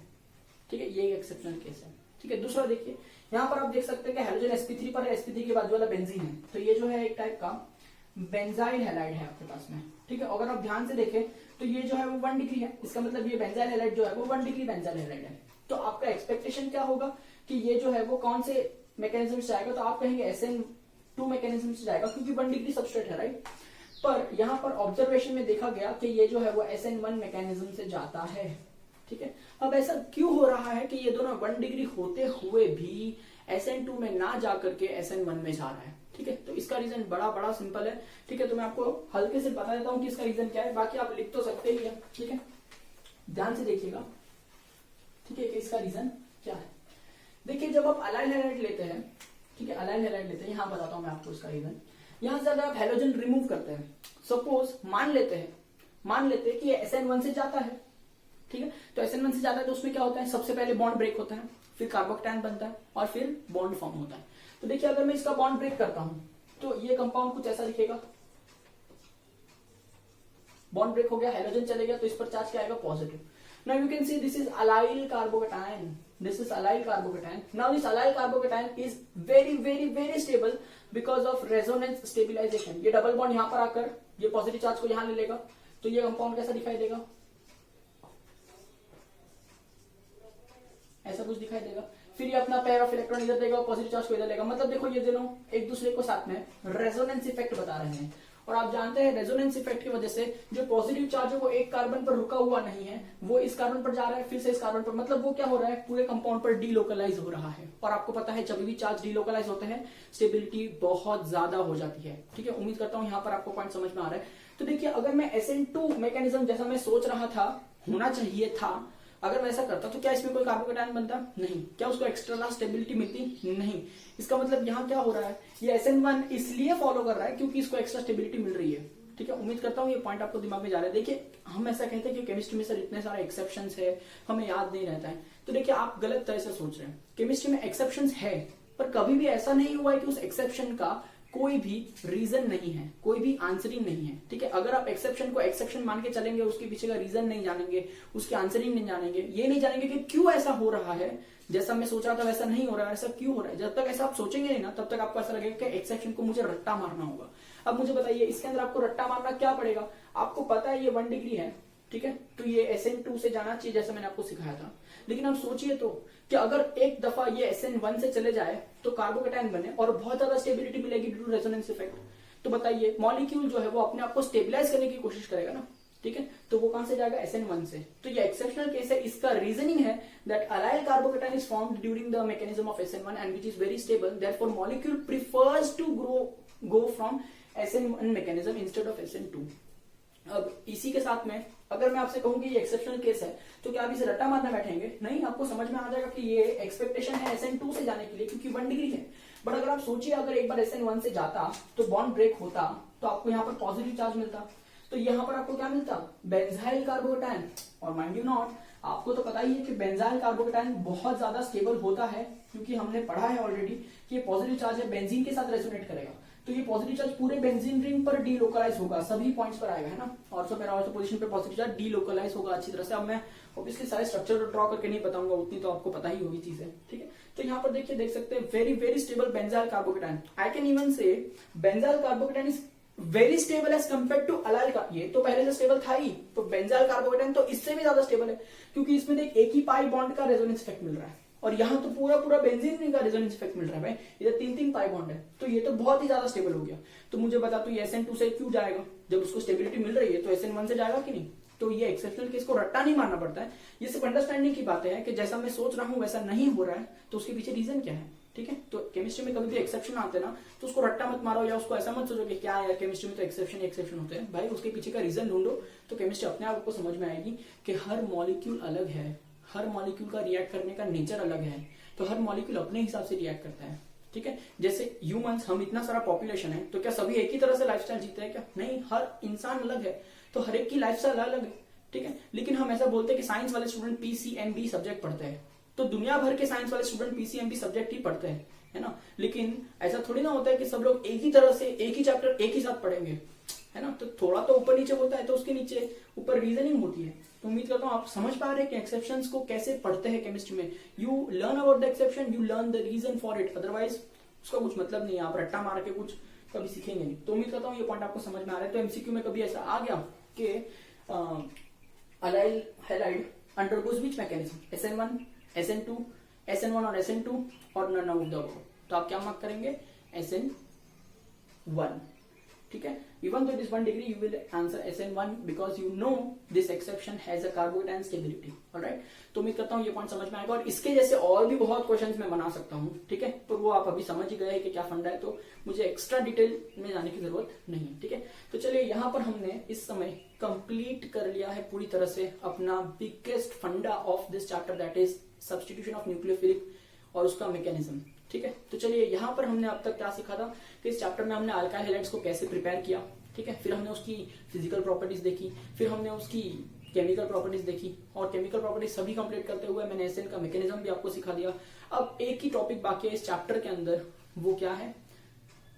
ठीक है, ये एक्सेप्शनल केस है। ठीक है। दूसरा देखिए, यहाँ पर आप देख सकते हैं कि हाइड्रोजन sp3 पर है, sp3 के बाजू वाला बेंजीन है, तो ये जो है एक टाइप का बेंजाइल हैलाइड है आपके पास में, ठीक है। अगर आप ध्यान से देखें तो ये जो है वो 1 डिग्री है, इसका मतलब ये बेंजाइल हैलाइड जो है वो 1 डिग्री बेंजाइल हैलाइड है। तो आपका एक्सपेक्टेशन क्या होगा कि ये जो है वो कौन से मैकेनिज्म से जाएगा, तो आप कहेंगे SN2 मैकेनिज्म से जाएगा, क्योंकि 1 डिग्री सबस्ट्रेट है, राइट। पर यहाँ पर ऑब्जर्वेशन में देखा गया कि ये जो है वो SN1 मैकेनिज्म से जाता है, ठीक है। अब ऐसा क्यों हो रहा है कि ये दोनों 1 डिग्री होते हुए भी SN2 में ना जाकर के SN1 में जा रहा है, ठीक है। तो इसका रीजन बड़ा सिंपल है, ठीक है। तो मैं आपको हल्के से बता देता हूं कि इसका रीजन क्या है, बाकी आप लिख तो सकते ही है, ठीक है। ध्यान से देखिएगा, ठीक है, कि इसका रीजन क्या है। देखिए, जब आप अलाइल हैलाइड लेते हैं, ठीक है, अलाइल हैलाइड लेते हैं, यहां बताता हूं मैं आपको इसका रीजन। यहां से अगर आप हैलोजन रिमूव करते हैं, सपोज मान लेते हैं कि ये SN1 से जाता है, ठीक है। तो SN1 से जाता है तो उसमें क्या होता है, सबसे पहले बॉन्ड ब्रेक होता है, फिर कार्बोकैटायन बनता है और फिर बॉन्ड फॉर्म होता है। तो देखिए, अगर मैं इसका बॉन्ड ब्रेक करता हूं तो ये कंपाउंड कुछ ऐसा दिखेगा, बॉन्ड ब्रेक हो गया, हाइड्रोजन चले गया, तो इस पर चार्ज क्या आएगा, positive. Now you can see this is allyl carbocation, this is allyl carbocation. Now this allyl carbocation is very stable because of resonance stabilisation. ये डबल बॉन्ड यहां पर आकर ये पॉजिटिव चार्ज को यहां ले लेगा, तो ये कंपाउंड कैसा दिखाई देगा, ऐसा कुछ दिखाई देगा। फिर ये अपना पेयर ऑफ इलेक्ट्रॉन इधर देगा और पॉजिटिव चार्ज को इधर लेगा। मतलब देखो, ये दोनों एक दूसरे को साथ में रेजोनेंस इफेक्ट बता रहे हैं, और आप जानते हैं रेजोनेंस इफेक्ट की वजह से जो पॉजिटिव चार्ज है वो एक कार्बन पर रुका हुआ नहीं है, वो इस कार्बन पर जा रहा है, फिर से इस कार्बन पर, मतलब वो क्या हो रहा है, पूरे कंपाउंड पर डीलोकलाइज हो रहा है। और आपको पता है जब भी चार्ज डीलोकलाइज होते हैं स्टेबिलिटी बहुत ज्यादा हो जाती है, ठीक है। उम्मीद करता हूं यहाँ पर आपको पॉइंट समझ में आ रहा है। तो देखिए, अगर मैं SN2 मैकेनिज्म जैसा मैं सोच रहा था होना चाहिए था, अगर मैं ऐसा करता तो क्या इसमें कोई कार्बोकैटायन बनता, नहीं। क्या उसको एक्स्ट्रा स्टेबिलिटी मिलती, नहीं। इसका मतलब यहाँ क्या हो रहा है, ये SN1 इसलिए फॉलो कर रहा है क्योंकि इसको एक्स्ट्रा स्टेबिलिटी मिल रही है, ठीक है। उम्मीद करता हूँ ये पॉइंट आपको दिमाग में जा रहा है। देखिए, हम ऐसा कहते हैं कि केमिस्ट्री में सर इतने सारे एक्सेप्शंस है, हमें याद नहीं रहता है, तो देखिए आप गलत तरह से सोच रहे हैं। केमिस्ट्री में एक्सेप्शंस है, पर कभी भी ऐसा नहीं हुआ है कि उस एक्सेप्शन का कोई भी रीजन नहीं है, कोई भी आंसरिंग नहीं है, ठीक है। अगर आप एक्सेप्शन को एक्सेप्शन मान के चलेंगे, उसके पीछे का रीजन नहीं जानेंगे, उसके आंसरिंग नहीं जानेंगे, ये नहीं जानेंगे कि क्यों ऐसा हो रहा है, जैसा मैं सोच रहा था वैसा नहीं हो रहा है, ऐसा क्यों हो रहा है, जब तक ऐसा आप सोचेंगे नहीं ना, तब तक आपको ऐसा लगेगा कि एक्सेप्शन को मुझे रट्टा मारना होगा। अब मुझे बताइए, इसके अंदर आपको रट्टा मारना क्या पड़ेगा, आपको पता है ये 1 डिग्री है, ठीक है, तो ये SN2 से जाना चाहिए जैसा मैंने आपको सिखाया था। लेकिन अब सोचिए तो कि अगर एक दफा ये SN1 से चले जाए तो कार्बोकैटायन बने और बहुत ज्यादा स्टेबिलिटी मिलेगी ड्यू टू रेजोनेंस इफेक्ट, तो बताइए मॉलिक्यूल जो है वो अपने आप को स्टेबलाइज करने की कोशिश करेगा ना, ठीक है। तो वो कहां से जाएगा, SN1 से। तो ये एक्सेप्शनल केस है। इसका रीजनिंग है that allyl carbocation is formed during the mechanism of SN1 and which is very stable, therefore molecule prefers to go from SN1 mechanism instead of SN2। अब इसी के साथ में अगर मैं आपसे कहूं कि ये एक्सेप्शनल केस है, तो क्या आप इसे रट्टा मारना बैठेंगे, नहीं। आपको समझ में आ जाएगा कि ये एक्सपेक्टेशन है SN2 से जाने के लिए क्योंकि 1 डिग्री है। बट अगर आप सोचिए, अगर एक बार SN1 से जाता तो बॉन्ड ब्रेक होता, तो आपको यहाँ पर पॉजिटिव चार्ज मिलता, तो यहाँ पर आपको क्या मिलता, बेंजाइल कार्बोकैटायन। और माइंड यू नॉट, आपको तो पता ही है कि बेंजाइल कार्बोकैटायन बहुत ज्यादा स्टेबल होता है, क्योंकि हमने पढ़ा है ऑलरेडी कि ये पॉजिटिव चार्ज है, बेंजीन के साथ रेजोनेट करेगा, तो ये पॉजिटिव चार्ज पूरे बेंजीन रिंग पर डीलोकलाइज होगा, सभी पॉइंट्स पर आएगा, है ना। ऑर्थो पैरा ऑर्थो पोजीशन पे पॉजिटिव चार्ज डीलोकलाइज होगा अच्छी तरह से। अब मैं ऑब्वियसली सारे स्ट्रक्चर ड्रॉ करके नहीं बताऊंगा, उतनी तो आपको पता ही होगी चीजें, ठीक है। तो यहाँ पर देखिए, देख सकते हैं very stable benzyl carbocation. I can even say benzyl carbocation is very stable as compare to allyl का, ये तो पहले से स्टेबल था ही, तो बेंजाइल कार्बोकैटायन तो इससे भी ज्यादा स्टेबल है, क्योंकि इसमें देख एक ही पाई बॉन्ड का रेजोनेंस इफेक्ट मिल रहा है, और यहाँ तो पूरा बेंजीन रिंग का रेजोनेंस इफेक्ट मिल रहा है भाई, इधर 3 पाई बॉन्ड है, तो ये तो बहुत ही ज्यादा स्टेबल हो गया। तो मुझे बता, तो ये SN2 से क्यों जाएगा, जब उसको स्टेबिलिटी मिल रही है तो SN1 से जाएगा कि नहीं। तो ये एक्सेप्शनल केस को रट्टा नहीं मारना पड़ता है, ये सिर्फ अंडरस्टैंडिंग की बात है कि जैसा मैं सोच रहा हूं वैसा नहीं हो रहा है, तो उसके पीछे रीजन क्या है, ठीक है। तो केमिस्ट्री में कभी भी एक्सेप्शन आते हैं ना, तो उसको रट्टा मत मारो, या उसको ऐसा मत सोचो कि क्या यार केमिस्ट्री में तो एक्सेप्शन होते हैं। भाई उसके पीछे का रीजन ढूंढो, तो केमिस्ट्री अपने आप को समझ में आएगी कि हर मॉलिक्यूल अलग है, हर मॉलिक्यूल का रिएक्ट करने का नेचर अलग है, तो हर मॉलिक्यूल अपने हिसाब से रिएक्ट करता है, ठीक है। जैसे ह्यूमंस, हम इतना सारा पॉपुलेशन है, तो क्या सभी एक ही तरह से लाइफस्टाइल जीते हैं क्या, नहीं। हर इंसान अलग है, तो हर एक की लाइफस्टाइल अलग है, ठीक है। लेकिन हम ऐसा बोलते हैं कि साइंस वाले स्टूडेंट PCMB सब्जेक्ट पढ़ते हैं, तो दुनिया भर के साइंस वाले स्टूडेंट PCMB सब्जेक्ट ही पढ़ते हैं, है ना। लेकिन ऐसा थोड़ी ना होता है कि सब लोग एक ही तरह से एक ही चैप्टर एक ही साथ पढ़ेंगे, है ना, तो थोड़ा तो ऊपर नीचे होता है, तो उसके नीचे ऊपर रीजनिंग होती है। तो उम्मीद करता हूँ आप समझ पा रहे हैं कि एक्सेप्शंस को कैसे पढ़ते हैं केमिस्ट्री में। You learn about the exception, you learn the reason for it, otherwise उसका कुछ मतलब नहीं है, आप रट्टा मार के कुछ कभी सीखेंगे नहीं। तो उम्मीद करता हूँ ये पॉइंट आपको समझ में आ रहा है। तो एमसीक्यू में कभी ऐसा आ गया कि allyl halide undergoes which mechanism, SN1, SN2, SN1 और SN2 और नन ऑफ द अबव, तो आप क्या मार्क करेंगे, SN1, ठीक है। Even though it is 1 degree, you will answer SN1 because you know this exception has a carboid and stability, alright। तो उम्मीद करता हूँ ये पॉइंट समझ में आएगा, और इसके जैसे और भी बहुत क्वेश्चंस मैं बना सकता हूँ, ठीक है। तो वो आप अभी समझ ही गए हैं कि क्या फंडा है, तो मुझे एक्स्ट्रा डिटेल में जाने की जरूरत नहीं है, ठीक है। तो चलिए यहाँ पर हमने इस समय कंप्लीट कर लिया है पूरी तरह से अपना बिगेस्ट फंडा of this chapter, that is substitution of nucleophilic और उसका मैकेनिज्म, ठीक है। तो चलिए यहाँ पर हमने अब तक क्या सीखा था कि इस चैप्टर में हमने अल्काइल हैलाइड्स को कैसे प्रिपेयर किया, ठीक है। फिर हमने उसकी फिजिकल प्रॉपर्टीज देखी, फिर हमने उसकी केमिकल प्रॉपर्टीज देखी, और केमिकल प्रॉपर्टीज सभी कंप्लीट करते हुए मैंने एसएन का मैकेनिज्म भी आपको सिखा दिया। अब एक ही टॉपिक बाकी है इस चैप्टर के अंदर, वो क्या है,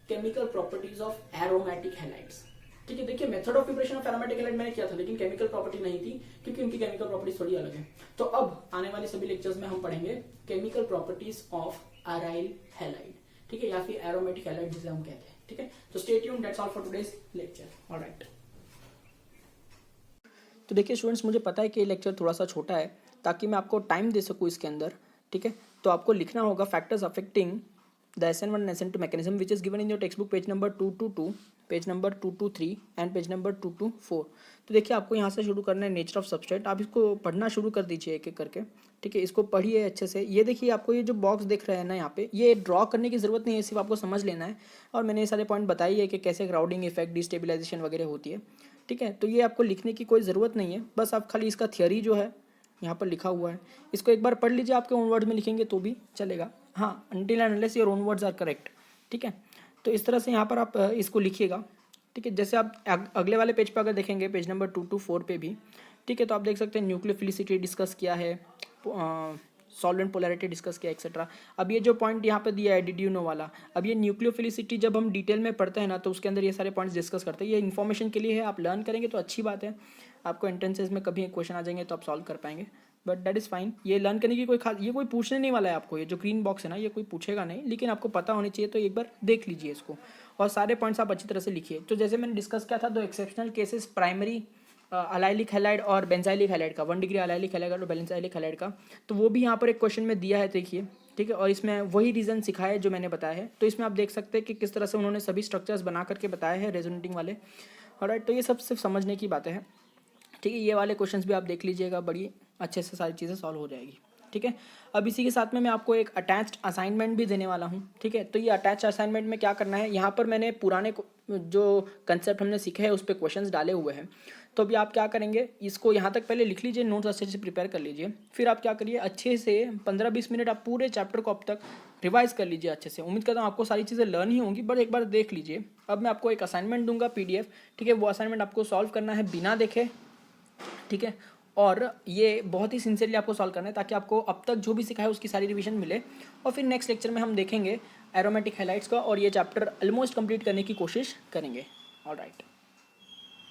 chemical properties of aromatic halides, ठीक है। देखिए method of preparation of aromatic halide मैंने किया था, लेकिन केमिकल प्रॉपर्टी नहीं थी क्योंकि उनकी केमिकल प्रॉपर्टीज थोड़ी अलग है। तो अब आने वाले सभी लेक्चर्स में हम पढ़ेंगे chemical properties of aryl halide, ठीक है, या फिर एरोमेटिक हैलाइड जिसे हम कहते हैं, ठीक है। तो stay tuned, that's all for today's lecture, alright. तो देखिए स्टूडेंट्स, मुझे पता है कि ये लेक्चर थोड़ा सा छोटा है, ताकि मैं आपको टाइम दे सकूँ इसके अंदर, ठीक है। तो आपको लिखना होगा factors affecting the SN1 and SN2 mechanism which is given in your textbook page number 222, page number 223 and page number 224। तो देखिए आपको यहाँ से शुरू करना है नेचर ऑफ सबस्ट्रेट, आप इसको पढ़ना शुरू कर दीजिए एक एक करके, ठीक है। इसको पढ़िए अच्छे से। ये देखिए आपको ये जो बॉक्स दिख रहा है ना यहाँ पे, ये ड्रॉ करने की जरूरत नहीं है, सिर्फ आपको समझ लेना है। और मैंने ये सारे पॉइंट बताई है कि कैसे क्राउडिंग इफेक्ट, डिस्टेबिलाइजेशन वगैरह होती है, ठीक है। तो ये आपको लिखने की कोई ज़रूरत नहीं है, बस आप खाली इसका थियोरी जो है यहाँ पर लिखा हुआ है, इसको एक बार पढ़ लीजिए। आपके ओन वर्ड में लिखेंगे तो भी चलेगा, हाँ, until and unless your own words are correct, ठीक है। तो इस तरह से यहाँ पर आप इसको लिखिएगा, ठीक है। जैसे आप अगले वाले पेज पर अगर देखेंगे, पेज नंबर 224 पे भी, ठीक है, तो आप देख सकते हैं न्यूक्लियोफिलिसिटी डिस्कस किया है, सॉल्वेंट पोलैरिटी डिस्कस किया, एक्सेट्रा। अब ये जो पॉइंट यहाँ पे दिया है डिड यू नो वाला, अब ये न्यूक्लियोफिलिसिटी जब हम डिटेल में पढ़ते हैं ना, तो उसके अंदर ये सारे पॉइंट्स डिस्कस करते हैं। ये इन्फॉर्मेशन के लिए है, आप लर्न करेंगे तो अच्छी बात है। आपको एंट्रेंसेस में कभी क्वेश्चन आ जाएंगे तो आप सॉल्व कर पाएंगे, बट दैट इज़ फाइन। ये लर्न करने की ये कोई पूछने नहीं वाला है आपको, ये जो ग्रीन बॉक्स है ना, ये कोई पूछेगा नहीं, लेकिन आपको पता होनी चाहिए। तो एक बार देख लीजिए इसको, और सारे पॉइंट्स आप अच्छी तरह से लिखिए। तो जैसे मैंने डिस्कस किया था, दो exceptional cases, primary allylic halide और बेंजाइलिक हैलाइड का, 1 डिग्री अलाइलिक हैलाइड और बेंजाइलिक हैलाइड का, तो वो भी यहाँ पर एक क्वेश्चन में दिया है, देखिए, ठीक है। और इसमें वही रीज़न सिखाया है जो मैंने बताया है। तो इसमें आप देख सकते हैं कि किस तरह से उन्होंने सभी स्ट्रक्चर्स बना करके बताए हैं रेजोनेटिंग वाले, ऑलराइट। तो ये सब सिर्फ समझने की बातें हैं, ठीक है। ये वाले क्वेश्चंस भी आप देख लीजिएगा, बड़ी अच्छे से सारी चीज़ें सॉल्व हो जाएगी, ठीक है। अब इसी के साथ में मैं आपको एक अटैच्ड असाइनमेंट भी देने वाला हूँ, ठीक है। तो ये अटैच्ड असाइनमेंट में क्या करना है, यहाँ पर मैंने पुराने जो कंसेप्ट हमने सीखे हैं उस पर क्वेश्चंस डाले हुए हैं। तो अभी आप क्या करेंगे, इसको यहाँ तक पहले लिख लीजिए, नोट्स अच्छे से प्रिपेयर कर लीजिए। फिर आप क्या करिए, अच्छे से 15-20 मिनट आप पूरे चैप्टर को अब तक रिवाइज कर लीजिए अच्छे से। उम्मीद करता हूँ आपको सारी चीज़ें लर्न ही होंगी, बट एक बार देख लीजिए। अब मैं आपको एक असाइनमेंट दूंगा PDF, ठीक है। वो असाइनमेंट आपको सॉल्व करना है बिना देखे, ठीक है। और ये बहुत ही सिंसियरली आपको सॉल्व करना है, ताकि आपको अब तक जो भी सिखाया है उसकी सारी रिवीजन मिले। और फिर नेक्स्ट लेक्चर में हम देखेंगे एरोमेटिक हैलाइड्स का, और ये चैप्टर ऑलमोस्ट कंप्लीट करने की कोशिश करेंगे, ऑलराइट।